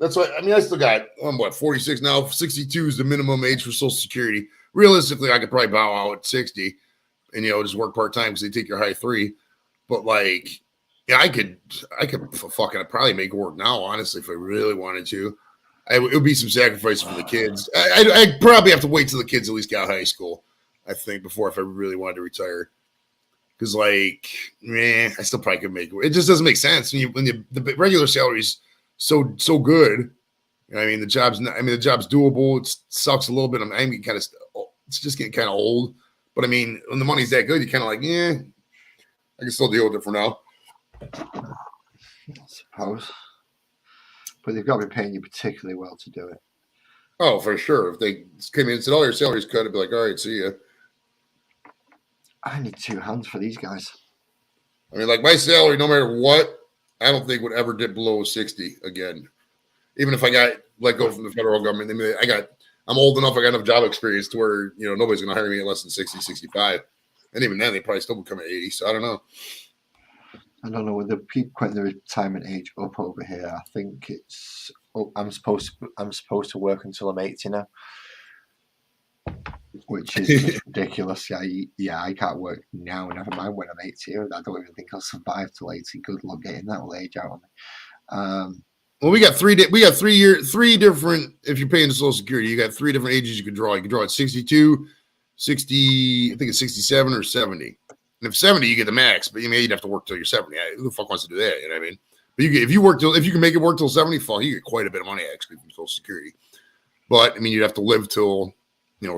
that's what I mean. I still got I'm 46 now. 62 is the minimum age for Social Security. Realistically, I could probably bow out at 60, and just work part time because they take your high 3. But like, yeah, I could fucking probably make it work now. Honestly, if I really wanted to, it would be some sacrifice for the kids. I'd probably have to wait till the kids at least got high school. I think before if I really wanted to retire. Because, like, I still probably could make it. It just doesn't make sense when the regular salary's so good. I mean, the job's doable. It sucks a little bit. I mean, it's just getting kind of old. But I mean, when the money's that good, you're kind of like, I can still deal with it for now. I suppose. But they've got to be paying you particularly well to do it. Oh, for sure. If they came in and said, "All your salary's cut," I'd be like, "All right, see ya." I need 2 hands for these guys. I mean, like my salary, no matter what, I don't think would ever dip below 60 again. Even if I got let go from the federal government, I mean, I'm old enough, I got enough job experience to where, nobody's going to hire me at less than 60, 65. And even then, they probably still would come at 80. So I don't know. I don't know whether people putting the retirement age up over here. I think it's. I'm supposed to work until I'm 80 now, which is ridiculous. Yeah, I can't work now. Never mind when I'm 80. I don't even think I'll survive till 80. Good luck getting that old age out of me. Well, we got 3 different. If you're paying the Social Security, you got 3 different ages you can draw. You can draw at 62, 60. I think it's 67 or 70. And if 70, you get the max. But you'd have to work till you're 70. Who the fuck wants to do that? You know what I mean? But if you can make it work till 70, you get quite a bit of money actually from Social Security. But I mean, you'd have to live till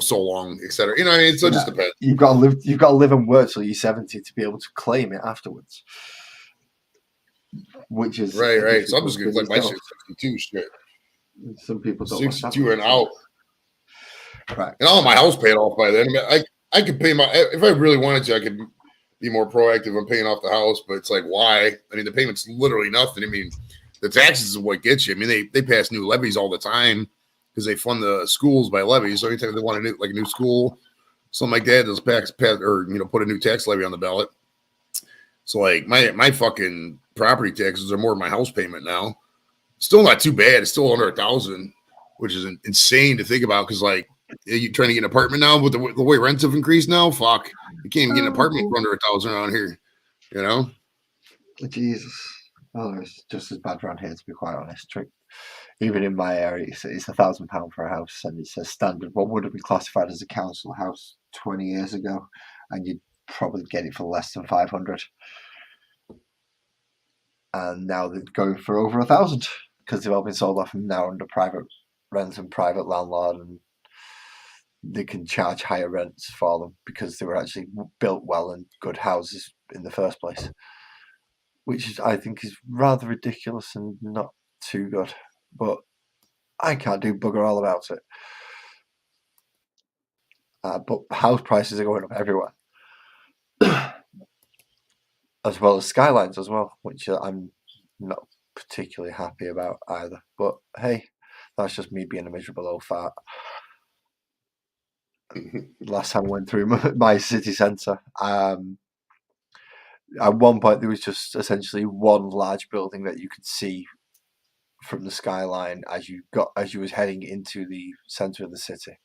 so long, etc. I mean, so it just depends. You've got to live and work till you're 70 to be able to claim it afterwards. Which is right. So I'm just gonna let my shit 62 shit. Some people don't 62 and out. Right. And all my house paid off by then. I mean, I could pay if I really wanted to, I could be more proactive on paying off the house, but it's like, why? I mean, the payment's literally nothing. I mean, the taxes is what gets you. I mean, they pass new levies all the time because they fund the schools by levies. So anytime they want a new school, something like that, they'll pass or put a new tax levy on the ballot. So like my fucking property taxes are more than my house payment now. Still not too bad. It's still under $1,000, which is insane to think about. Because like you trying to get an apartment now with the way rents have increased now. Fuck, you can't even get an apartment for under $1,000 around here. You know. Jesus. Oh, it's just as bad around here, to be quite honest. Even in my area, it's £1,000 for a house, and it's a standard. What would have been classified as a council house 20 years ago, and you'd probably get it for less than 500. And now they're going for over 1,000 because they've all been sold off and now under private rent and private landlord, and they can charge higher rents for them because they were actually built well and good houses in the first place, which I think is rather ridiculous and not too good. But I can't do bugger all about it. But house prices are going up everywhere, as well as skylines as well, which I'm not particularly happy about either. But hey, that's just me being a miserable old fart. Last time I went through my city centre, at one point there was just essentially one large building that you could see from the skyline as you was heading into the centre of the city.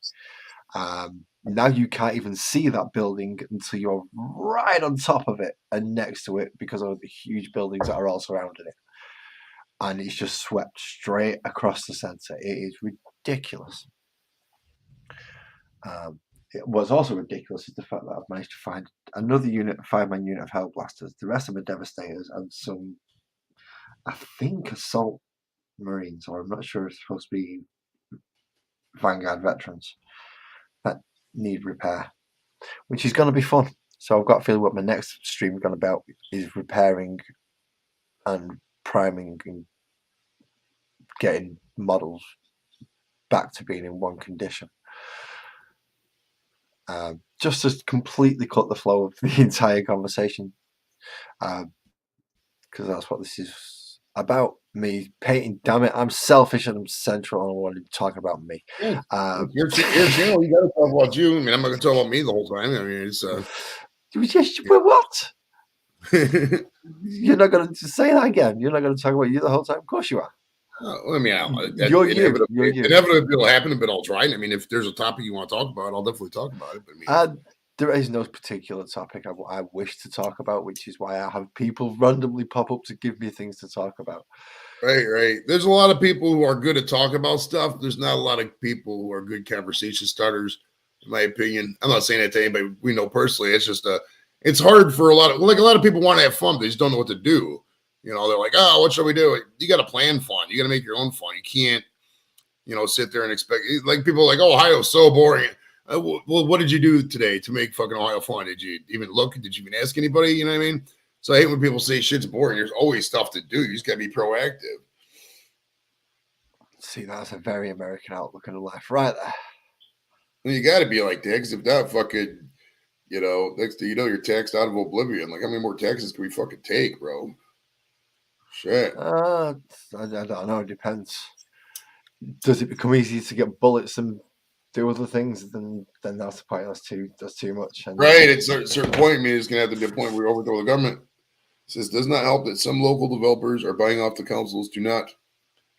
Now you can't even see that building until you're right on top of it and next to it because of the huge buildings that are all surrounding it. And it's just swept straight across the centre. It is ridiculous. What's also ridiculous is the fact that I've managed to find another unit, a 5-man unit of Hellblasters. The rest of them are Devastators and some, I think, Assault Marines, or I'm not sure it's supposed to be Vanguard veterans that need repair, which is going to be fun. So I've got a feeling what my next stream is going to be about is repairing and priming and getting models back to being in one condition. Just to completely cut the flow of the entire conversation, because that's what this is about. Me painting. Damn it, I'm selfish and I'm central, and I wanted to talk about me. Your channel, you got to talk about you. I mean, I'm not going to talk about me the whole time. I mean, it's what? You're not going to say that again. You're not going to talk about you the whole time. Of course you are. I mean, you're you. Inevitably it'll happen, but I'll try. I mean, if there's a topic you want to talk about, I'll definitely talk about it. But I mean, there is no particular topic I wish to talk about, which is why I have people randomly pop up to give me things to talk about. Right. There's a lot of people who are good at talking about stuff. There's not a lot of people who are good conversation starters, in my opinion. I'm not saying that to anybody we know personally. It's just it's hard for a lot of people want to have fun. They just don't know what to do. They're like, oh, what should we do? You got to plan fun. You got to make your own fun. You can't, sit there and expect, like people are like, oh, Ohio's so boring. Well, what did you do today to make fucking Ohio fun? Did you even look? Did you even ask anybody? You know what I mean? So I hate when people say shit's boring. There's always stuff to do. You just got to be proactive. See, that's a very American outlook on life right there. Well, you got to be like that, because if not, fucking, next thing you know, you're taxed out of oblivion. Like, how many more taxes can we fucking take, bro? Shit. I don't know. It depends. Does it become easy to get bullets and do other things? Then that's the point. That's too much. And right. At a certain point, I mean, it's gonna have to be a point where we overthrow the government. It says does not help that some local developers are buying off the councils do not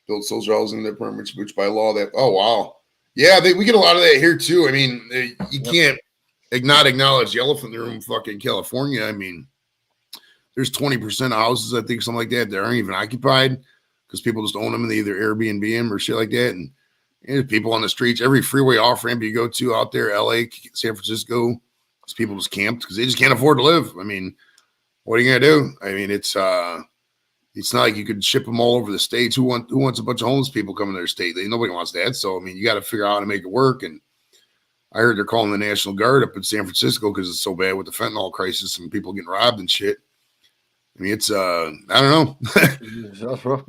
build social housing in their permits, which by law that. Oh wow, yeah, we get a lot of that here too. I mean, you can't not acknowledge the elephant in the room. Fucking California. I mean. There's 20% of houses, I think, something like that aren't even occupied because people just own them and they either Airbnb them or shit like that. And there's people on the streets, every freeway off ramp you go to out there, LA, San Francisco, these people just camped because they just can't afford to live. I mean, what are you gonna do? I mean, it's not like you could ship them all over the states. Who wants a bunch of homeless people coming to their state? Nobody wants that. So I mean, you got to figure out how to make it work. And I heard they're calling the National Guard up in San Francisco because it's so bad with the fentanyl crisis and people getting robbed and shit. I mean, it's I don't know. That's rough.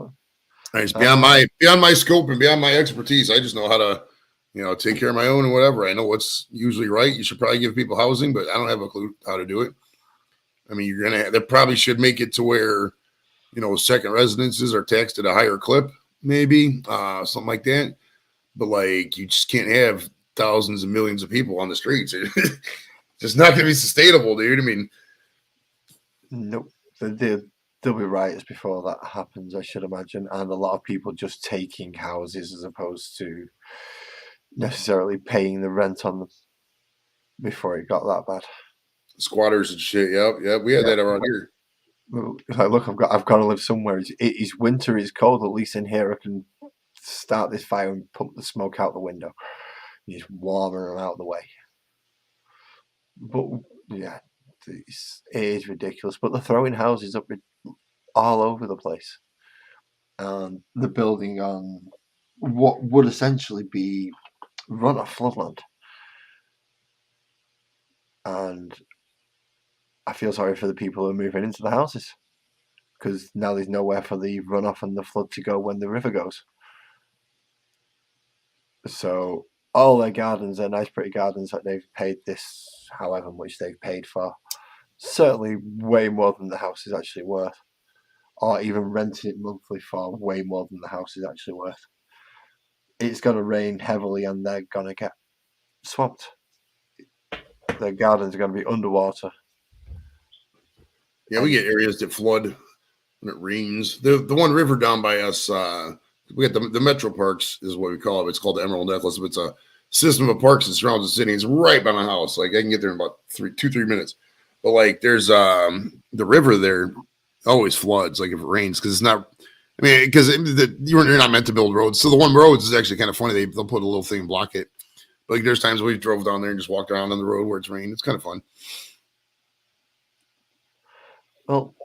It's beyond my scope and beyond my expertise. I just know how to, take care of my own and whatever. I know what's usually right. You should probably give people housing, but I don't have a clue how to do it. I mean, they probably should make it to where, second residences are taxed at a higher clip, maybe something like that. but like you just can't have thousands and millions of people on the streets. It's just not going to be sustainable, dude. I mean, Nope. There'll be riots before that happens, I should imagine, and a lot of people just taking houses as opposed to necessarily paying the rent on them before it got that bad. squatters and shit. Yep. We had Yeah. that around here. Like, look, I've got to live somewhere. It's winter, it's cold. At least in here, I can start this fire and pump the smoke out the window. It's warmer and out of the way. But yeah, it is ridiculous. But they're throwing houses up all over the place, and they're building on what would essentially be runoff floodland. And I feel sorry for the people who are moving into the houses because now there's nowhere for the runoff and the flood to go when the river goes. So all their gardens, their nice pretty gardens that they've paid this however much they've paid for, certainly way more than the house is actually worth. Or even renting it monthly for way more than the house is actually worth. It's gonna rain heavily and they're gonna get swamped. Their gardens are gonna be underwater. Yeah, we get areas that flood when it rains. The one river down by us, we got the Metro Parks is what we call it. It's called the Emerald Necklace. It's a system of parks that surrounds the city. It's right by my house. Like I can get there in about 3 minutes. But like there's the river there always floods like if it rains because it's not. I mean, because you're not meant to build roads. So the one roads is actually kind of funny. They'll put a little thing and block it. But like there's times we drove down there and just walked around on the road where it's rained. It's kind of fun. Well,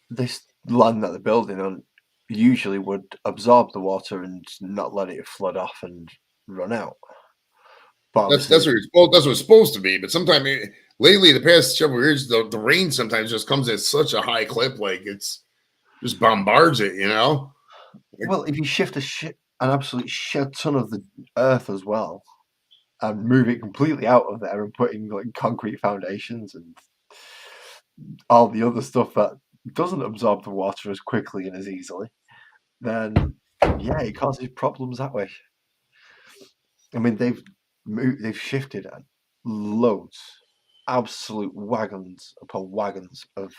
this land that they're building on usually would absorb the water and not let it flood off and run out. But That's obviously, that's what it's supposed to be. But sometimes lately, the past several years, the rain sometimes just comes at such a high clip, like it's just bombards it. well, if you shift an absolute shit ton of the earth as well and move it completely out of there and put in like concrete foundations and all the other stuff that doesn't absorb the water as quickly and as easily, then yeah, it causes problems that way. I mean, they've shifted loads, absolute wagons upon wagons of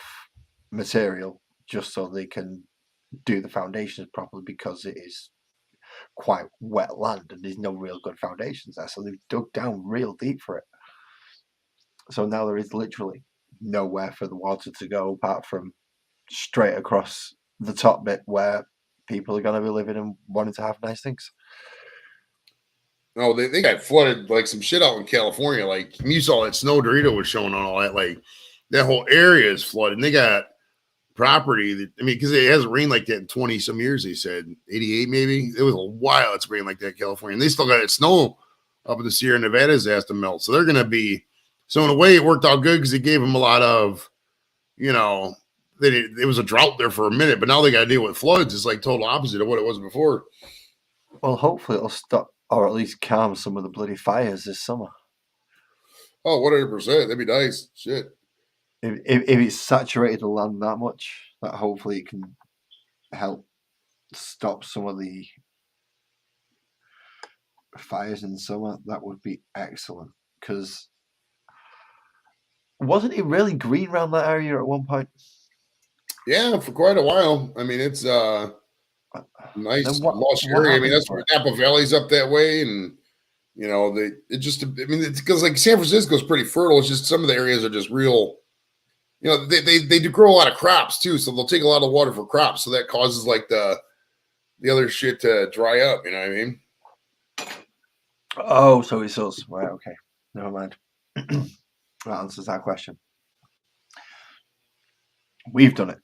material just so they can do the foundations properly because it is quite wet land and there's no real good foundations there. So they've dug down real deep for it. So now there is literally nowhere for the water to go apart from straight across the top bit where people are going to be living and wanting to have nice things. No, they got flooded like some shit out in California. Like you saw that snow Dorito was showing on all that. Like that whole area is flooded. And they got property that because it hasn't rained like that in 20 some years. They said 88 maybe. It was a while it's rained like that in California, and they still got it snow up in the Sierra Nevadas has to melt. So they're gonna be so in a way it worked out good because it gave them a lot of it was a drought there for a minute, but now they got to deal with floods. It's like total opposite of what it was before. Well, hopefully it'll stop or at least calm some of the bloody fires this summer. Oh, 100%. That'd be nice. Shit. If it's saturated the land that much, that hopefully it can help stop some of the fires in summer. That would be excellent. Because wasn't it really green around that area at one point? Yeah, for quite a while. I mean, it's nice lush area. I mean, that's where Napa Valley's up that way, and it's because like San Francisco's pretty fertile. It's just some of the areas are just real. They do grow a lot of crops too, so they'll take a lot of water for crops, so that causes like the other shit to dry up. You know what I mean? Oh, so it's us. Right, okay. Never mind. That answers that question. We've done it.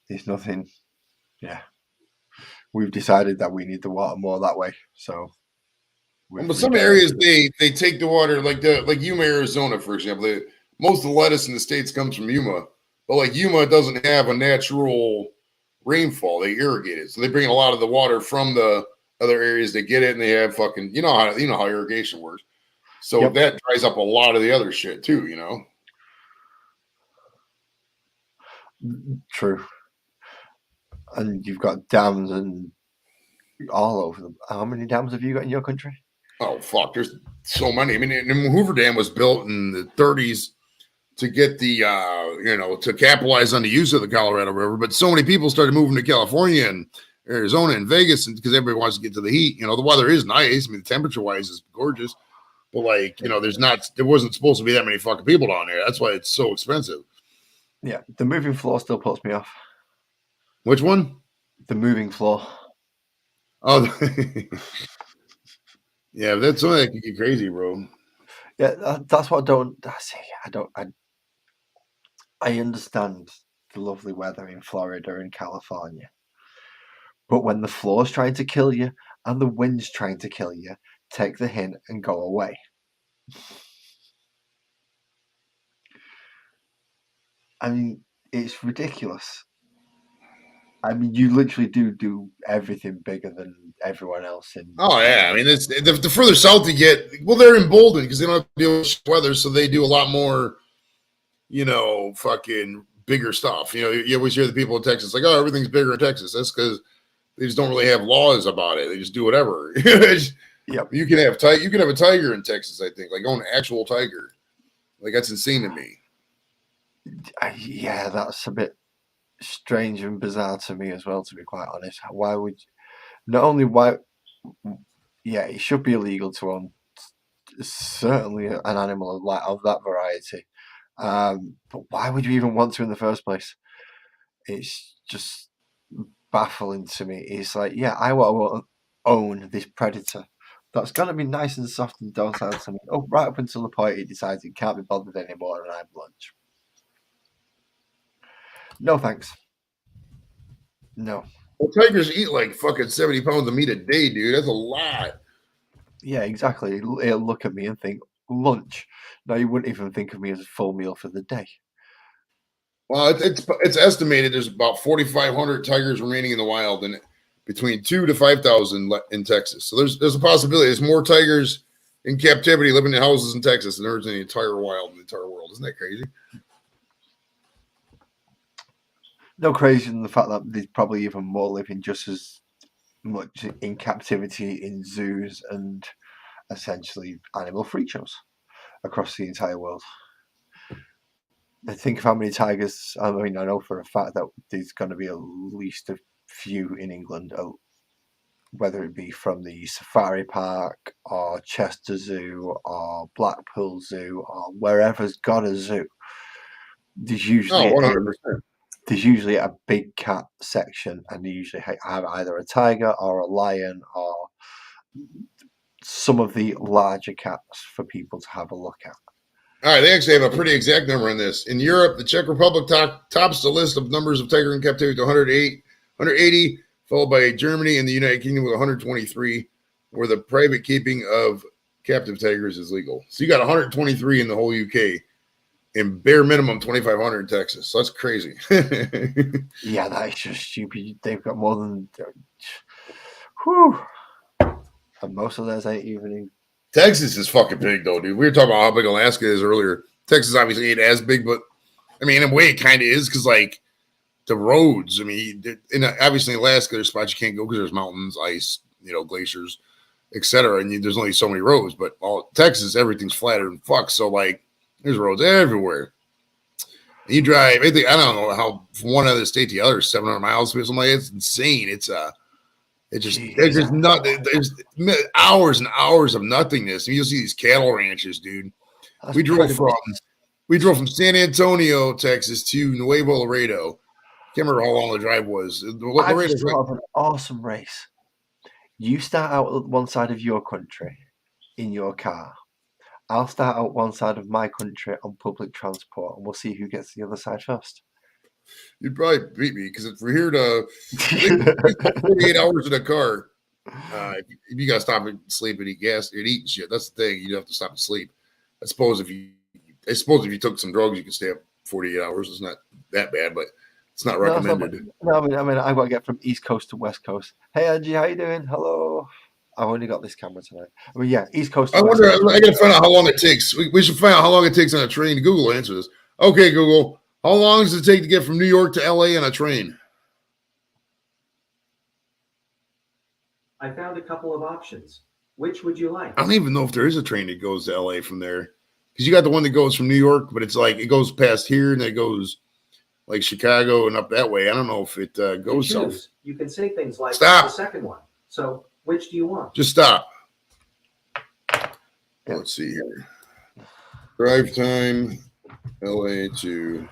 There's nothing. Yeah. We've decided that we need the water more that way. So but some areas they take the water like Yuma, Arizona, for example. Most of the lettuce in the States comes from Yuma. But like Yuma doesn't have a natural rainfall. They irrigate it. So they bring a lot of the water from the other areas to get it, and they have fucking how irrigation works. So that dries up a lot of the other shit too, True. And you've got dams and all over them. How many dams have you got in your country? Oh fuck, there's so many. I mean, the Hoover Dam was built in the 30s to get the to capitalize on the use of the Colorado River, but so many people started moving to California and Arizona and Vegas, and because everybody wants to get to the heat. The weather is nice. I mean, temperature wise is gorgeous, but there wasn't supposed to be that many fucking people down there. That's why it's so expensive. Yeah, the moving floor still puts me off. Which one? The moving floor. Oh, yeah, that's something that could get crazy, bro. Yeah, that's what I understand the lovely weather in Florida and California, but when the floor's trying to kill you and the wind's trying to kill you, take the hint and go away. I mean, it's ridiculous. I mean, you literally do everything bigger than everyone else in. Oh yeah, I mean, it's the further south you get, well, they're emboldened because they don't have to deal with weather, so they do a lot more, fucking bigger stuff. You always hear the people in Texas like, "Oh, everything's bigger in Texas." That's because they just don't really have laws about it. They just do whatever. Yep. You can have a tiger in Texas. I think like own an actual tiger. Like that's insane to me. Yeah, that's a bit strange and bizarre to me as well, to be quite honest. Why would not only why? Yeah, it should be illegal to own certainly an animal of that variety. But why would you even want to in the first place? It's just baffling to me. It's like, yeah, I want to own this predator that's going to be nice and soft and docile to me. Oh, right up until the point it decides it can't be bothered anymore and I have lunch. No thanks. No. Well, tigers eat like fucking 70 pounds of meat a day, dude. That's a lot. Yeah, exactly. It'll look at me and think, lunch. No, you wouldn't even think of me as a full meal for the day. Well, it's estimated there's about 4,500 tigers remaining in the wild, and between 2,000 to 5,000 in Texas. So there's a possibility there's more tigers in captivity living in houses in Texas than there's in the entire wild in the entire world. Isn't that crazy? No crazier than the fact that there's probably even more living just as much in captivity in zoos and essentially animal free shows across the entire world. I think of how many tigers. I mean, I know for a fact that there's going to be at least a few in England, whether it be from the Safari Park or Chester Zoo or Blackpool Zoo or wherever's got a zoo. There's usually 100%. There's usually a big cat section, and they usually have either a tiger or a lion or some of the larger cats for people to have a look at. All right, they actually have a pretty exact number on this. In Europe, the Czech Republic tops the list of numbers of tiger in captivity to 180, followed by Germany and the United Kingdom with 123, where the private keeping of captive tigers is legal. So you got 123 in the whole UK, and bare minimum 2,500 in Texas. So that's crazy. Yeah, that is just stupid. They've got more than. Whew. And most of those ain't even in. Texas is fucking big, though, dude. We were talking about how big Alaska is earlier. Texas obviously ain't as big, but I mean, in a way, it kind of is because, like, the roads. I mean, obviously in Alaska, there's spots you can't go because there's mountains, ice, glaciers, etc. And there's only so many roads. But Texas, everything's flatter than fuck. So, like, there's roads everywhere. And you drive. I don't know how from one other state to the other, 700 miles or something like that. It's insane. There's just not. There's hours and hours of nothingness. And you'll see these cattle ranches, dude. We drove from San Antonio, Texas, to Nuevo Laredo. Can't remember how long the drive was. I just thought of an awesome race. You start out at one side of your country in your car. I'll start out one side of my country on public transport, and we'll see who gets the other side first. You'd probably beat me because if we're here to 48 hours in a car, if you got to stop and sleep and eat gas and eat and shit, that's the thing. You have to stop and sleep. I suppose if you took some drugs, you could stay up 48 hours. It's not that bad, but it's not recommended. No, I mean, I've got to get from East Coast to West Coast. Hey, Angie, how you doing? Hello. I've only got this camera tonight. I mean, yeah, East Coast. I wonder. I got to find out how long it takes. We should find out how long it takes on a train. Google will answer this. Okay, Google. How long does it take to get from New York to LA on a train? I found a couple of options. Which would you like? I don't even know if there is a train that goes to LA from there. Because you got the one that goes from New York, but it's like it goes past here and it goes like Chicago and up that way. I don't know if it You goes south. choose. You can say things like Stop. the second one. So, which do you want? Just stop. Yeah. Let's see here. Drive time, LA to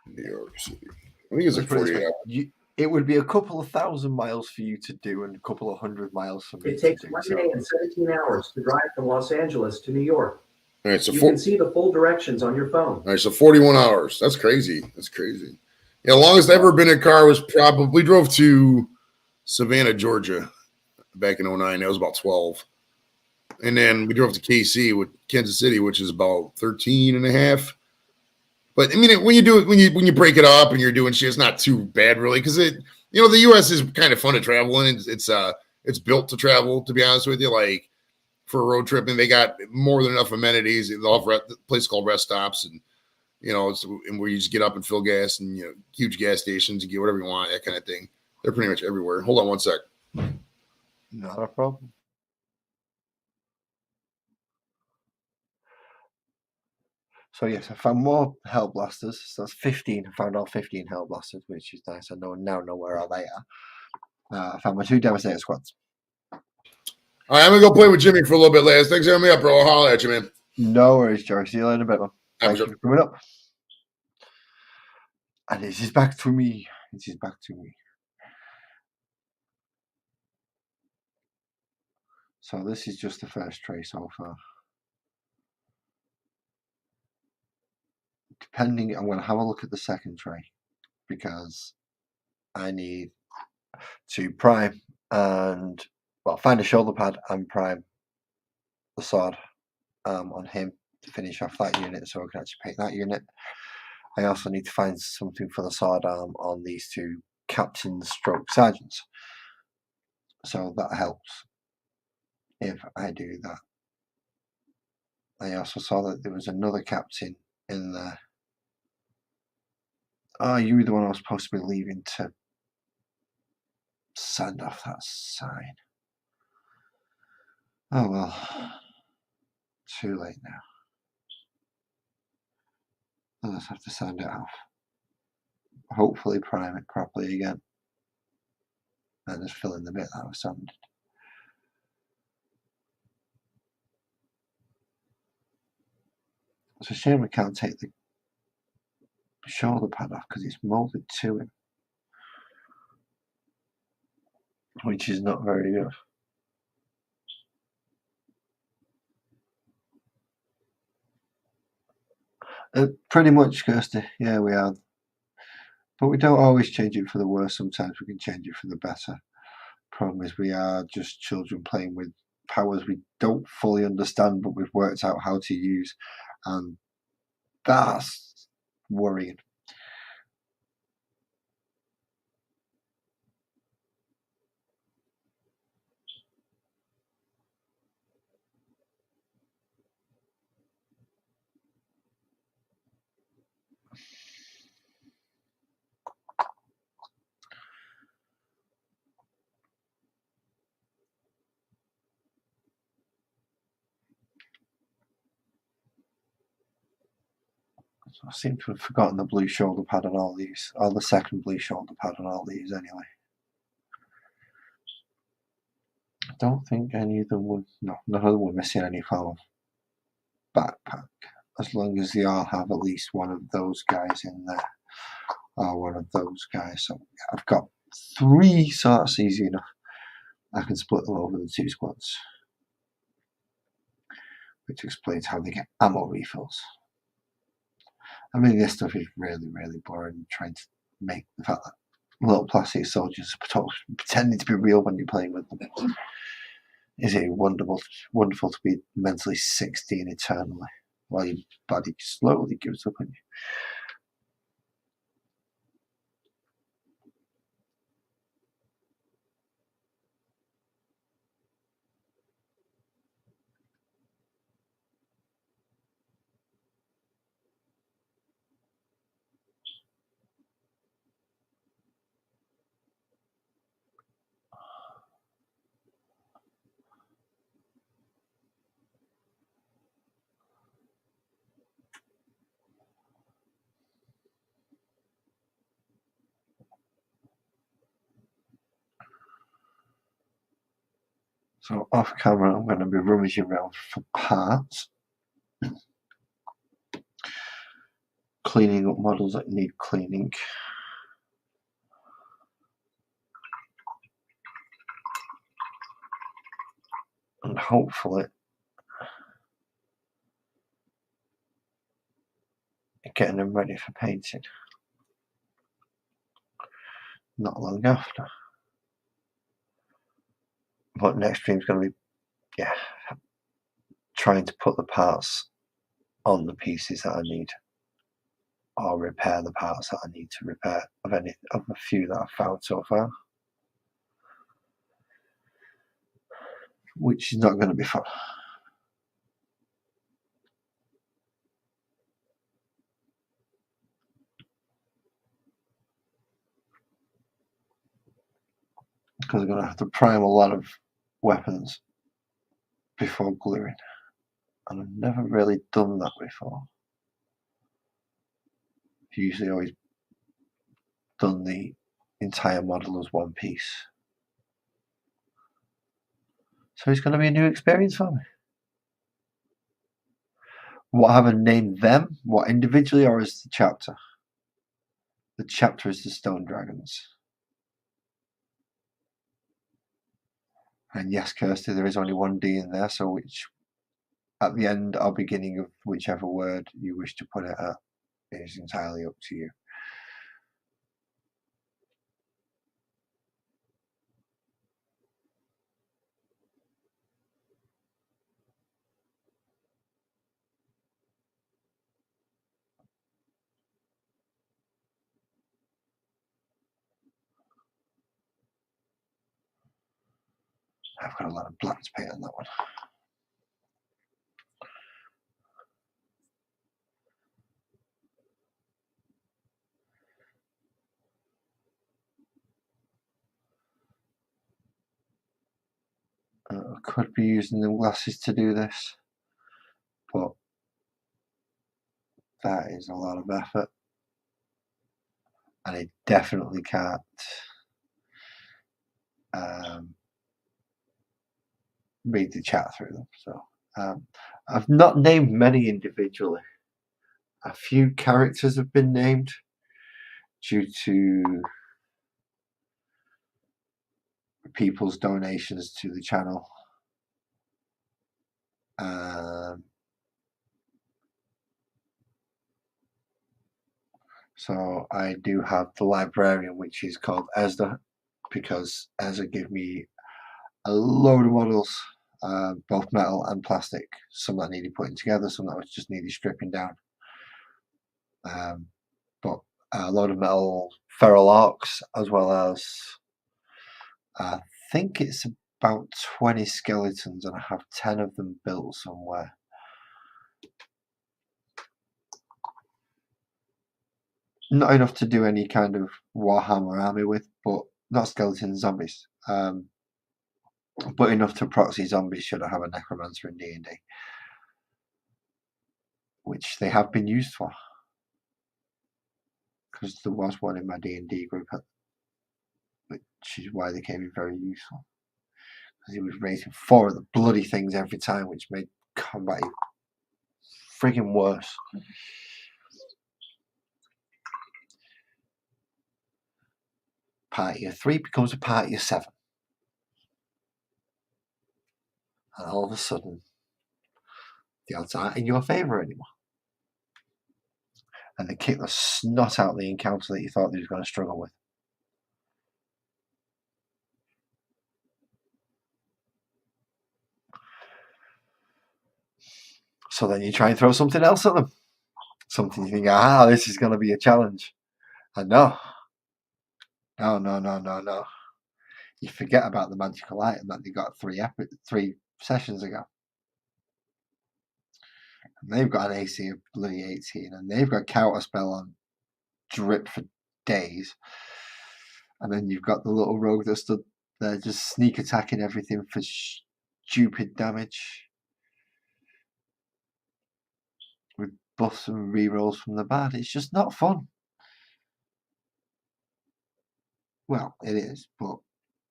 New York City. I think it's like Let's put it this 48 way. hours. It would be a couple of thousand miles for you to do and a couple of 100 miles for me It to takes do. 1 So day and 17 hours to drive from Los Angeles to New York. All right, so You can see the full directions on your phone. all right, so 41 hours. That's crazy. That's crazy. Yeah, the longest I've ever been in a car was probably drove to Savannah, Georgia back in 09. That was about 12. And then we drove to KC with Kansas City, which is about 13 and a half. But I mean, when you do it, when you break it up and you're doing shit, it's not too bad really, because the U.S. is kind of fun to travel in. It's built to travel, to be honest with you. Like for a road trip, and they got more than enough amenities. They'll have a place called rest stops, and and where you just get up and fill gas, and huge gas stations, you get whatever you want, that kind of thing. They're pretty much everywhere. Hold on one sec. not a problem. So yes, I found more Hell Blasters. So that's 15. I found all 15 Hell Blasters, which is nice. I now know where all they are. I found my 2 Devastator squads. All right, I'm gonna go play with Jimmy for a little bit, later. Thanks for having me up, bro. I'll holler at you, man. No worries, Joey. See you later in a bit, man. Thank sure. you for coming up. And it is back to me. It is back to me. So this is just the first tray so far. Depending, I'm going to have a look at the second tray because I need to prime and find a shoulder pad and prime the sword on him to finish off that unit, so I can actually paint that unit. I also need to find something for the sword arm on these 2 captains stroke sergeants, so that helps if I do that. I also saw that there was another captain in there. Oh, you were the one I was supposed to be leaving to send off that sign. Oh well, too late now. I'll just have to send it off. Hopefully prime it properly again. And just fill in the bit that was sanded. It's a shame we can't take the shoulder pad off because it's moulded to him, which is not very good. Pretty much, Kirsty. Yeah, we are. But we don't always change it for the worse. Sometimes we can change it for the better. Problem is, we are just children playing with powers we don't fully understand, but we've worked out how to use, and that's worrying. So I seem to have forgotten the blue shoulder pad on all these, or the second blue shoulder pad on all these anyway. I don't think any of them were, no, none of them were missing any form of backpack, as long as they all have at least one of those guys in there, or one of those guys. So I've got 3, so that's easy enough. I can split them over the 2 squads, which explains how they get ammo refills. I mean, this stuff is really, really boring, trying to make the fact that little plastic soldiers pretending to be real when you're playing with them. Is it wonderful to be mentally 16 eternally while your body slowly gives up on you? So off camera, I'm going to be rummaging around for parts, cleaning up models that need cleaning. And hopefully getting them ready for painting. Not long after. But next stream's going to be, trying to put the parts on the pieces that I need, or repair the parts that I need to repair of a few that I've found so far, which is not going to be fun. Because I'm going to have to prime a lot of weapons before gluing, and I've never really done that before. I've usually always done the entire model as one piece. So it's going to be a new experience for me. What have I named them? What, individually or as the chapter? The chapter is the Stone Dragons. And yes, Kirsty, there is only one D in there, so which at the end or beginning of whichever word you wish to put it at is entirely up to you. I've got a lot of black to paint on that one. I could be using the glasses to do this, but that is a lot of effort, and I definitely can't read the chat through them. So I've not named many individually. A few characters have been named due to people's donations to the channel. So I do have the librarian, which is called Ezra, because Ezra gave me a load of models, both metal and plastic. Some that needed putting together, some that was just needed stripping down. But a load of metal feral orcs, as well as I think it's about 20 skeletons, and I have 10 of them built somewhere. Not enough to do any kind of Warhammer army with, but not skeleton zombies. But enough to proxy zombies should I have a necromancer in D&D, which they have been used for, because there was one in my D&D group, which is why they came in very useful, because he was raising 4 of the bloody things every time, which made combat friggin' worse. Party of 3 becomes a party of 7. And all of a sudden, the odds aren't in your favour anymore. And they kick the snot out of the encounter that you thought they was going to struggle with. So then you try and throw something else at them. Something you think, this is going to be a challenge. And no. You forget about the magical item that they got 3 sessions ago. And they've got an AC of bloody 18, and they've got counter spell on drip for days. And then you've got the little rogue that stood there just sneak attacking everything for stupid damage, with buffs and rerolls from the bad. It's just not fun. Well, it is, but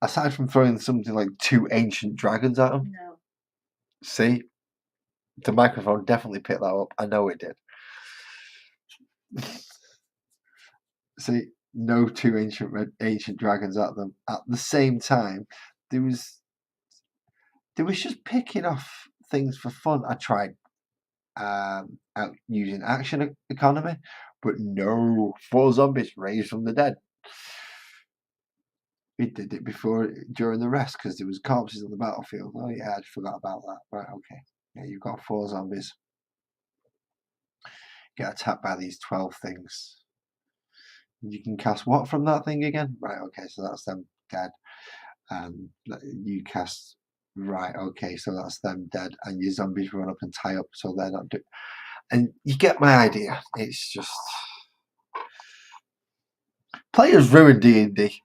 aside from throwing something like 2 ancient dragons at him. No. See, the microphone definitely picked that up. I know it did. See, no 2 ancient dragons at them. At the same time, there was just picking off things for fun. I tried out using action economy, but no, 4 zombies raised from the dead. We did it during the rest because there was corpses on the battlefield. Oh yeah, I forgot about that. Right, okay. Yeah, you've got 4 zombies. Get attacked by these 12 things. You can cast what from that thing again? Right, okay, so that's them dead. And you cast, right, okay, so that's them dead. And your zombies run up and tie up so they're not doing. And you get my idea. It's just players ruin D&D.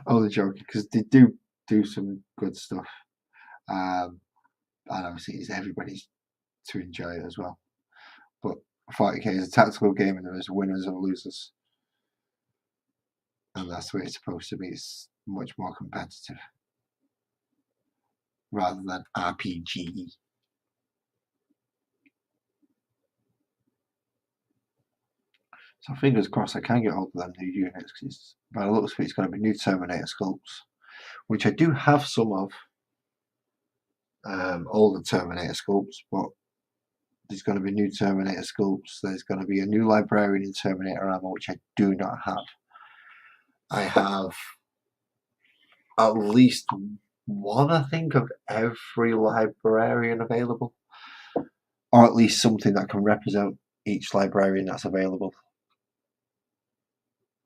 Only joking, because they do some good stuff. And obviously it's everybody's to enjoy it as well. But 40k is a tactical game and there is winners and losers. And that's the way it's supposed to be. It's much more competitive rather than RPG. So fingers crossed I can get hold of them new units, because by the looks of it, it's going to be new Terminator sculpts, which I do have some of. Older Terminator sculpts, but there's going to be new Terminator sculpts. There's going to be a new Librarian in Terminator armor, which I do not have. I have at least one, I think, of every Librarian available, or at least something that can represent each Librarian that's available.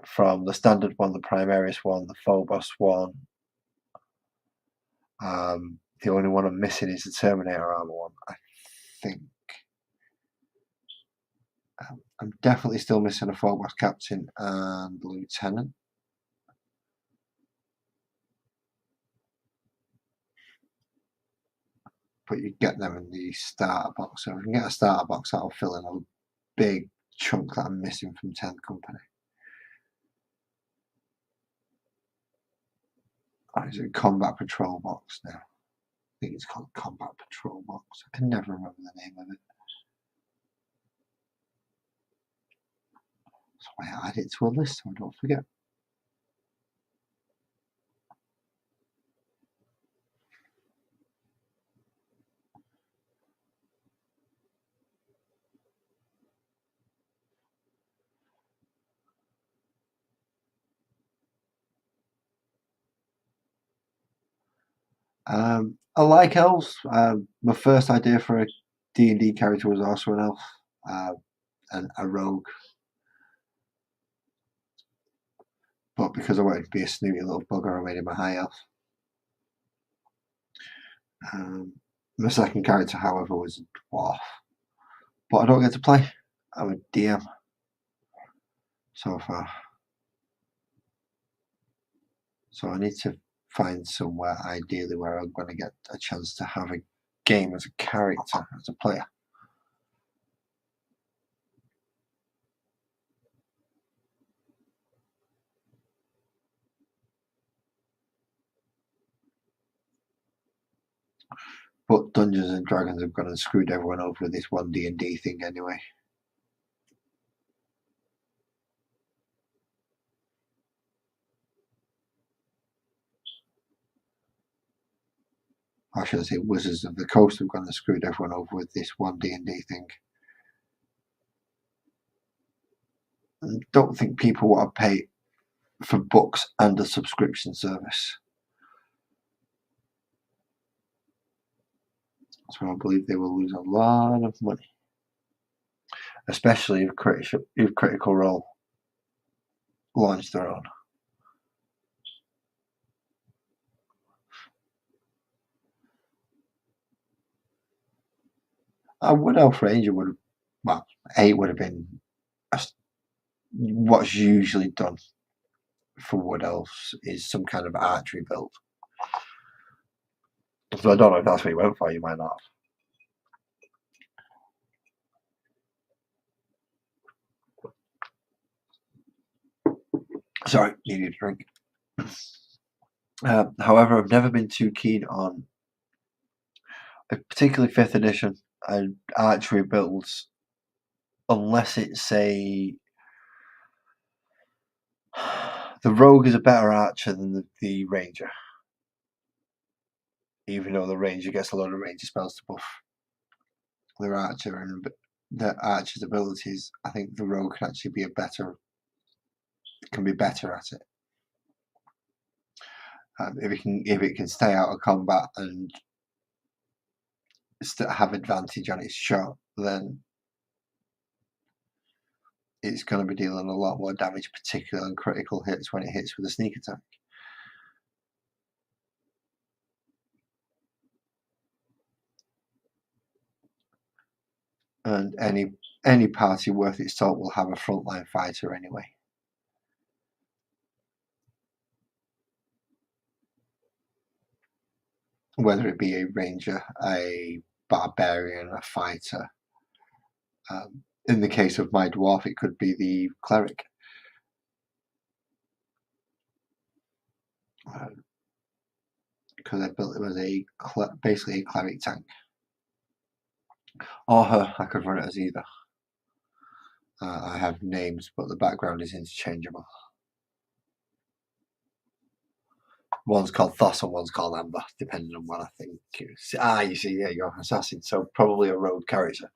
From the standard one, the Primaris one, the Phobos one. The only one I'm missing is the Terminator armor one, I think. I'm definitely still missing a Phobos captain and lieutenant. But you get them in the starter box. So if I can get a starter box, that'll fill in a big chunk that I'm missing from 10th Company. Is it a Combat Patrol box now? I think it's called Combat Patrol box. I can never remember the name of it. So I add it to a list so I don't forget. I like elves. My first idea for a D&D character was also an elf, and a rogue. But because I wanted to be a snooty little bugger, I made him a high elf. My second character, however, was a dwarf. But I don't get to play. I'm a DM so far. So I need to find somewhere, ideally, where I'm going to get a chance to have a game as a character, as a player. But Dungeons and Dragons have gone and screwed everyone over with this one D&D thing anyway. Or should I say Wizards of the Coast have gone and screwed everyone over with this one D&D thing. I don't think people want to pay for books and a subscription service. So I believe they will lose a lot of money. Especially if Critical Role launch their own. A Wood Elf Ranger would have been what's usually done for Wood Elves is some kind of archery build. So I don't know if that's what you went for, you might not have. Sorry, needed a drink. However, I've never been too keen on, particularly 5th edition and archery builds, unless it's the rogue is a better archer than the ranger, even though the ranger gets a lot of ranger spells to buff their archer and the archer's abilities. I think the rogue can actually be better at it. If it can stay out of combat and have advantage on its shot, then it's going to be dealing a lot more damage, particularly on critical hits when it hits with a sneak attack. And any party worth its salt will have a frontline fighter anyway. Whether it be a ranger, a barbarian, a fighter. In the case of my dwarf, it could be the cleric. Because I built it as basically a cleric tank. Or her, I could run it as either. I have names, but the background is interchangeable. One's called Thos and one's called Amber, depending on what I think. You see, yeah, you're an assassin, so probably a rogue character.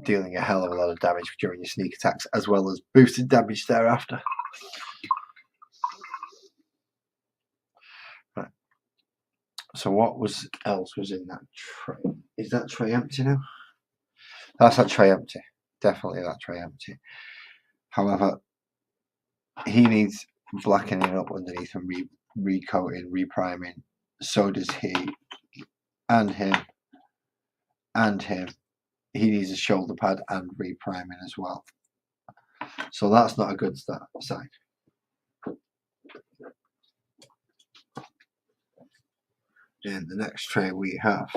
Dealing a hell of a lot of damage during your sneak attacks, as well as boosted damage thereafter. Right. So what else was in that tray? Is that tray empty now? That's that tray empty. Definitely that tray empty. However, he needs blackening up underneath and recoating, repriming. So does he, and him, and him. He needs a shoulder pad and repriming as well. So that's not a good sign. In the next tray we have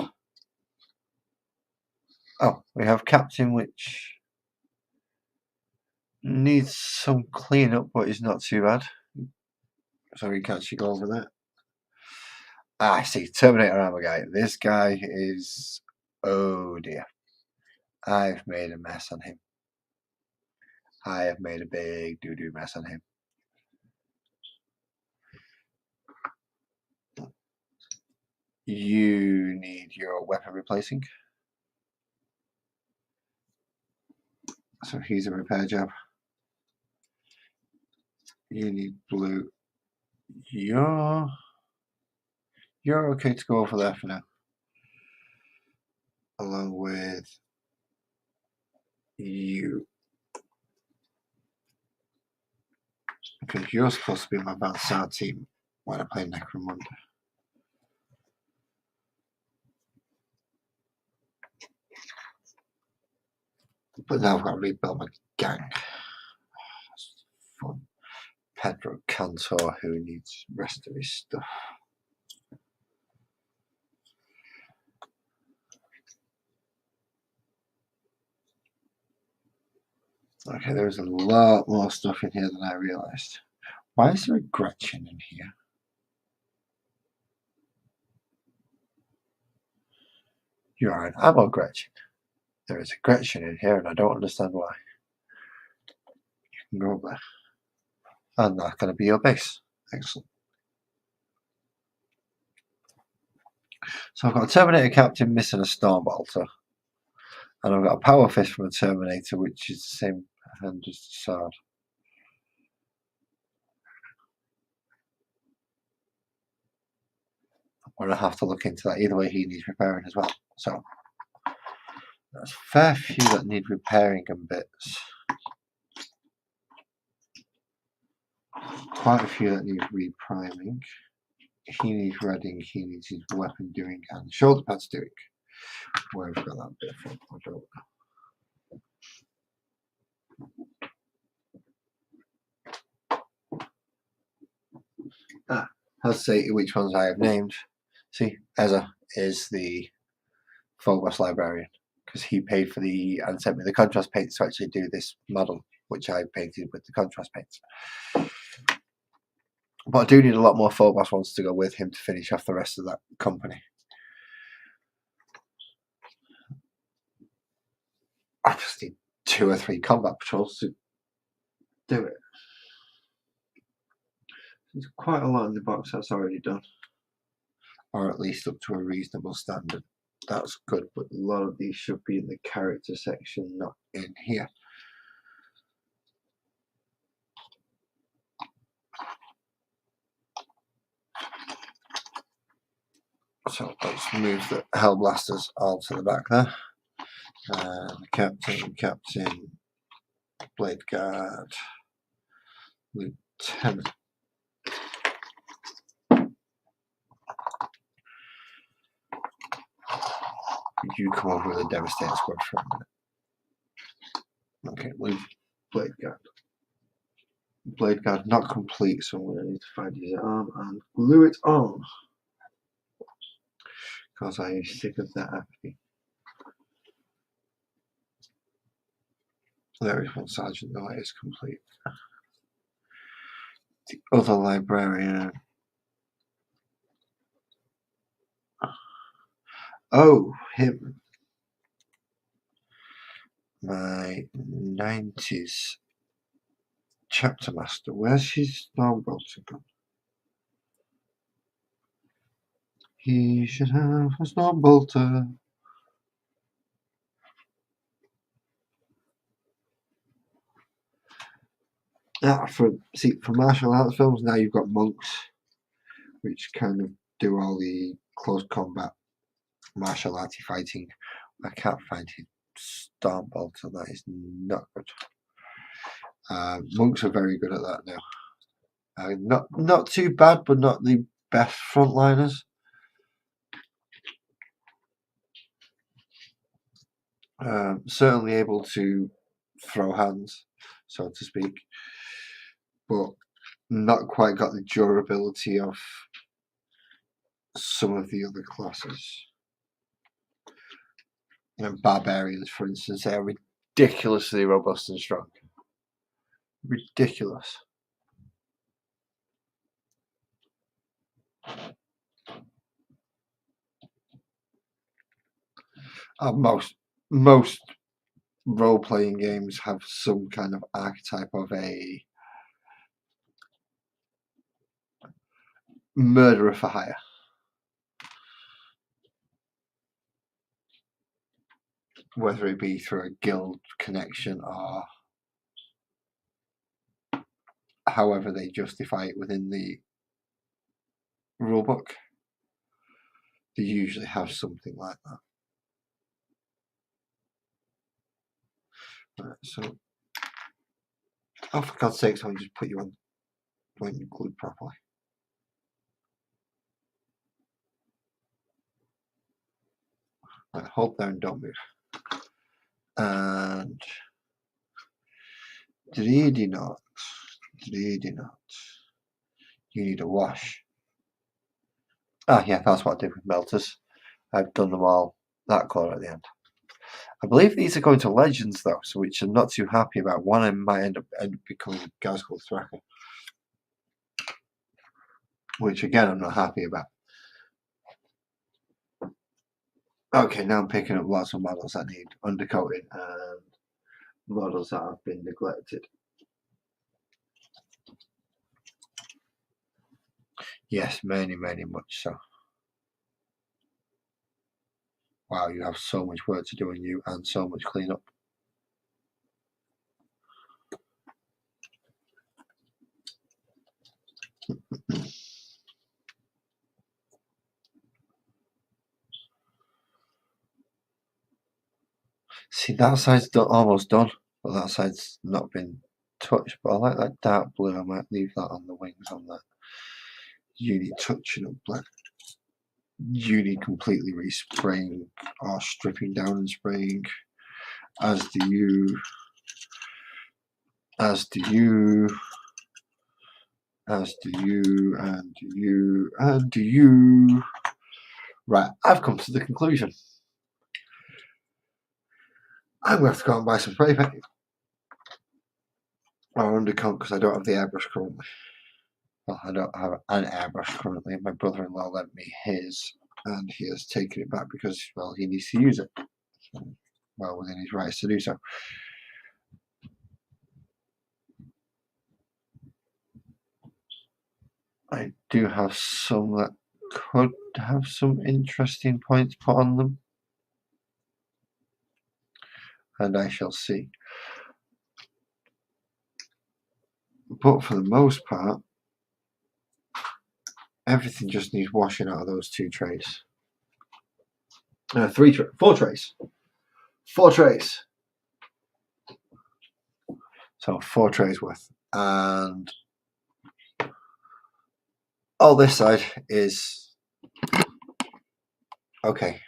Captain, which needs some cleanup, but is not too bad. So we can actually go over that. I see, Terminator armor guy. This guy is, oh dear. I've made a mess on him. I have made a big doo-doo mess on him. You need your weapon replacing. So he's a repair job. You need blue. You're okay to go over there for now. Along with you. Because you're supposed to be my Bansar team when I play Necromunda. But now I've got to rebuild my gang. That's fun. Pedro Cantor, who needs the rest of his stuff. Okay, there's a lot more stuff in here than I realised. Why is there a Gretchen in here? You are an ammo Gretchen. There is a Gretchen in here and I don't understand why. You can go over there. And that's going to be your base. Excellent. So I've got a Terminator Captain missing a Stormbolter. And I've got a Power Fist from a Terminator, which is the same hand as the sword. I'm going to have to look into that. Either way, he needs repairing as well. So there's a fair few that need repairing and bits. Quite a few that need repriming. He needs redding, he needs his weapon doing, and shoulder pads doing. Where have we got that bit from? I don't know. I'll say which ones I have named. See, Ezra is the Phobos librarian because he paid for and sent me the contrast paint to actually do this model which I painted with the contrast paints. But I do need a lot more Phobos ones to go with him to finish off the rest of that company. I just need 2 or 3 combat patrols to do it. There's quite a lot in the box that's already done, or at least up to a reasonable standard. That's good, but a lot of these should be in the character section, not in here. So let's move the Hellblasters all to the back there. Captain, Blade Guard, Lieutenant. You come over with a Devastating Squad for a minute. Okay, Blade Guard. Blade Guard not complete, so I'm going to need to find his arm and glue it on. Because I am sick of that acting. There is one Sergeant, though it is complete. The other Librarian. Oh, him. My 90s Chapter Master. Where's his Stormbolter gun? He should have a Stormbolter. For martial arts films, now you've got monks, which kind of do all the close combat martial arty fighting. I can't find his Stormbolter. That is not good. Monks are very good at that now. Not too bad, but not the best frontliners. Certainly able to throw hands, so to speak, but not quite got the durability of some of the other classes. Barbarians, for instance, they are ridiculously robust and strong. Ridiculous. Most role-playing games have some kind of archetype of a murderer for hire. Whether it be through a guild connection or however they justify it within the rulebook, they usually have something like that. Right, so, oh, for God's sake, someone just put you on when you glued properly. Right, hold there and don't move. And dreedy not. You need a wash. Yeah, that's what I did with melters. I've done them all that colour at the end. I believe these are going to Legends though, so which I'm not too happy about. One I might end up becoming Gazgul Thracker, which again I'm not happy about. Okay, now I'm picking up lots of models that need undercoating and models that have been neglected. Yes, many much so. Wow, you have so much work to do on you and so much cleanup. See, that side's almost done, but that side's not been touched. But I like that dark blue. I might leave that on the wings on that. You need touching up black. You need completely respraying or stripping down and spraying. As do you. And you. Right, I've come to the conclusion. I'm going to have to go and buy some spray paint. or undercoat because I don't have the airbrush currently. Well, I don't have an airbrush currently. My brother-in-law lent me his, and he has taken it back because, well, he needs to use it. Well, within his rights to do so. I do have some that could have some interesting points put on them, and I shall see. But for the most part, everything just needs washing out of those 2 trays. 4 trays. 4 trays. So 4 trays worth. And all this side is okay.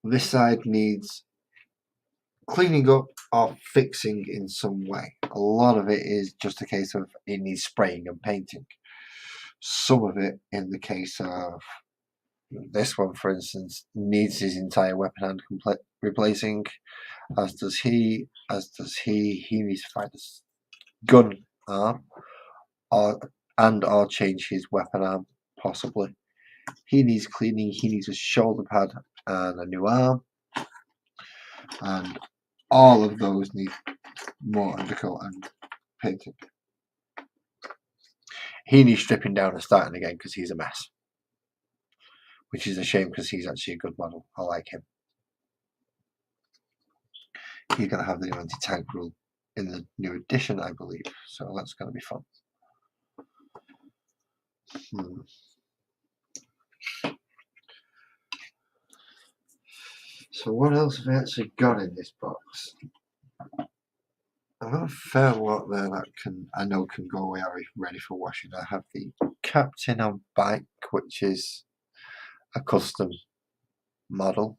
This side needs cleaning up or fixing in some way. A lot of it is just a case of it needs spraying and painting. Some of it, in the case of this one, for instance, needs his entire weapon hand replacing, as does he. He needs to find his gun arm, or change his weapon arm, possibly. He needs cleaning. He needs a shoulder pad and a new arm, and all of those need more undercoat and painting. He needs stripping down and starting again because he's a mess, which is a shame because he's actually a good model. I like him. He's going to have the new anti-tank rule in the new edition, I believe, so that's going to be fun. So what else have I actually got in this box? I've got a fair lot there that I know can go away ready for washing. I have the Captain on bike, which is a custom model.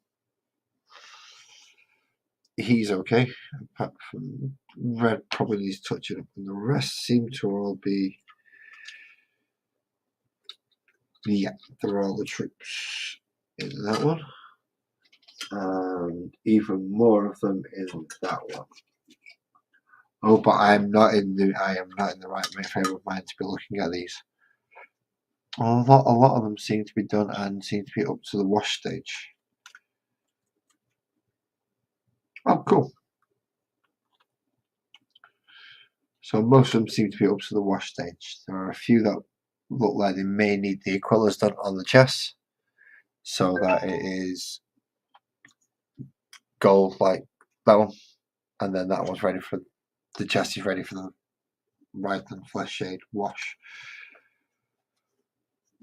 He's okay, apart from red probably needs touching up, and the rest seem to all be, yeah, they're all the troops in that one, and even more of them in that one. Oh, but I am not in the right frame of mind to be looking at these. A lot of them seem to be done and seem to be up to the wash stage. Oh, cool. So most of them seem to be up to the wash stage. There are a few that look like they may need the Aquillas done on the chest, so that it is gold like that one, and then that one's ready for the chest is ready for the right and flesh shade wash.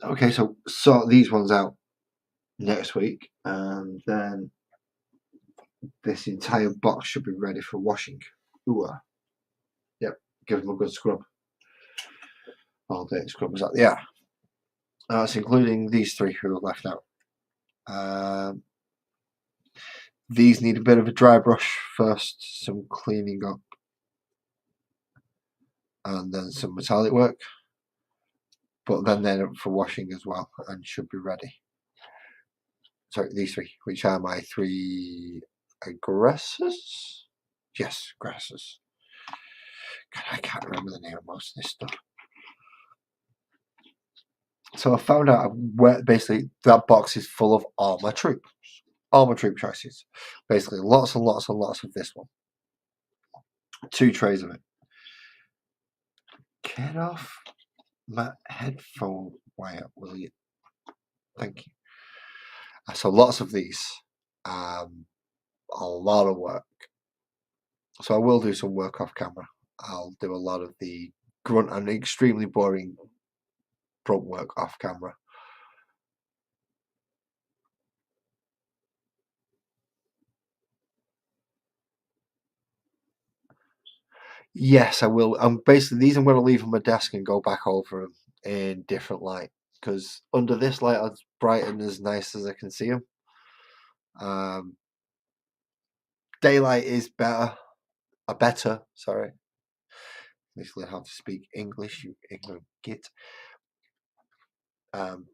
Okay, so sort these ones out next week, and then this entire box should be ready for washing. Ooh, yep, give them a good scrub. All day scrubbers out. Yeah, that's including these 3 who are left out. These need a bit of a dry brush first, some cleaning up, and then some metallic work. But then they're up for washing as well and should be ready. Sorry, these 3, which are my 3 aggressors? Yes, aggressors. God, I can't remember the name of most of this stuff. So I found out where basically that box is full of all my troop choices. Basically, lots and lots and lots of this one. 2 trays of it. Get off my headphone wire, will you? Thank you. So lots of these. A lot of work. So I will do some work off camera. I'll do a lot of the grunt and extremely boring front work off camera. Yes, I will. Basically, these I'm going to leave on my desk and go back over them in different light, because under this light, it's bright and as nice as I can see them. Daylight is better. Sorry. Basically, how to speak English, you ignorant git.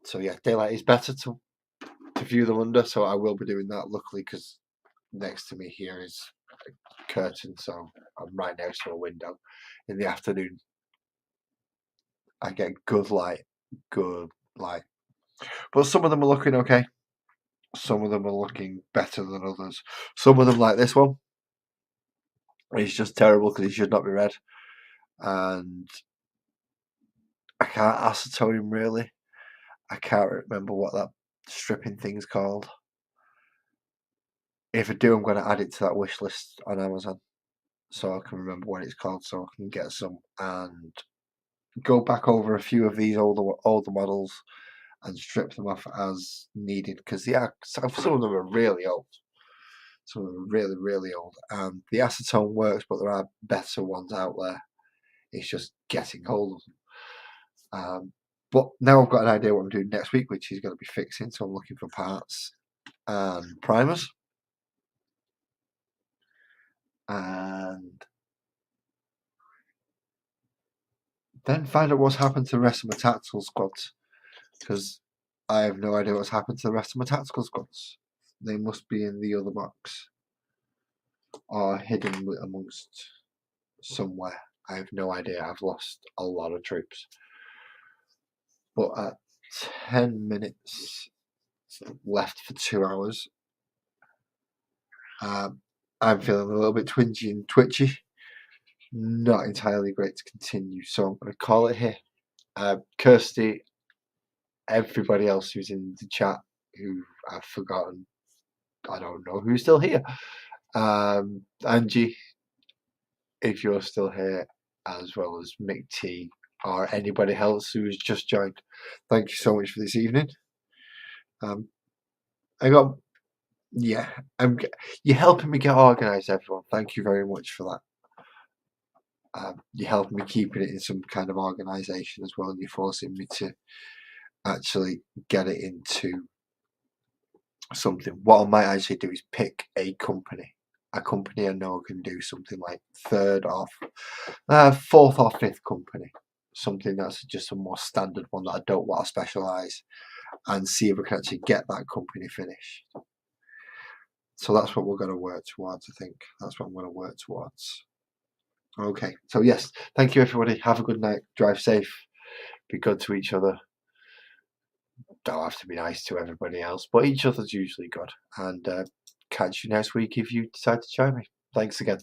So yeah, daylight is better to view them under, so I will be doing that. Luckily, because next to me here is curtain, so I'm right next to a window. In the afternoon, I get good light. But some of them are looking okay. Some of them are looking better than others. Some of them, like this one, is just terrible because he should not be read. And I can't acetone him really. I can't remember what that stripping thing's called. If I do, I'm going to add it to that wish list on Amazon so I can remember what it's called, so I can get some and go back over a few of these older models and strip them off as needed, because some of them are really old. Some of them are really, really old. The acetone works, but there are better ones out there. It's just getting hold of them. But now I've got an idea what I'm doing next week, which is going to be fixing. So I'm looking for parts and primers. And then find out what's happened to the rest of my tactical squads, because I have no idea what's happened to the rest of my tactical squads. They must be in the other box or hidden amongst somewhere. I have no idea. I've lost a lot of troops. But at 10 minutes left for 2 hours, I'm feeling a little bit twingy and twitchy. Not entirely great to continue, so I'm going to call it here. Kirsty, everybody else who's in the chat who I've forgotten, I don't know who's still here. Angie, if you're still here, as well as Mick T or anybody else who has just joined, thank you so much for this evening. You're helping me get organised, everyone. Thank you very much for that. You're helping me keeping it in some kind of organisation as well, and you're forcing me to actually get it into something. What I might actually do is pick a company I know can do something like fourth or fifth company, something that's just a more standard one that I don't want to specialise, and see if we can actually get that company finished. So that's what we're going to work towards. I think that's what I'm going to work towards. Okay, so yes, thank you everybody. Have a good night. Drive safe. Be good to each other. Don't have to be nice to everybody else, but each other's usually good. And catch you next week if you decide to join me. Thanks again.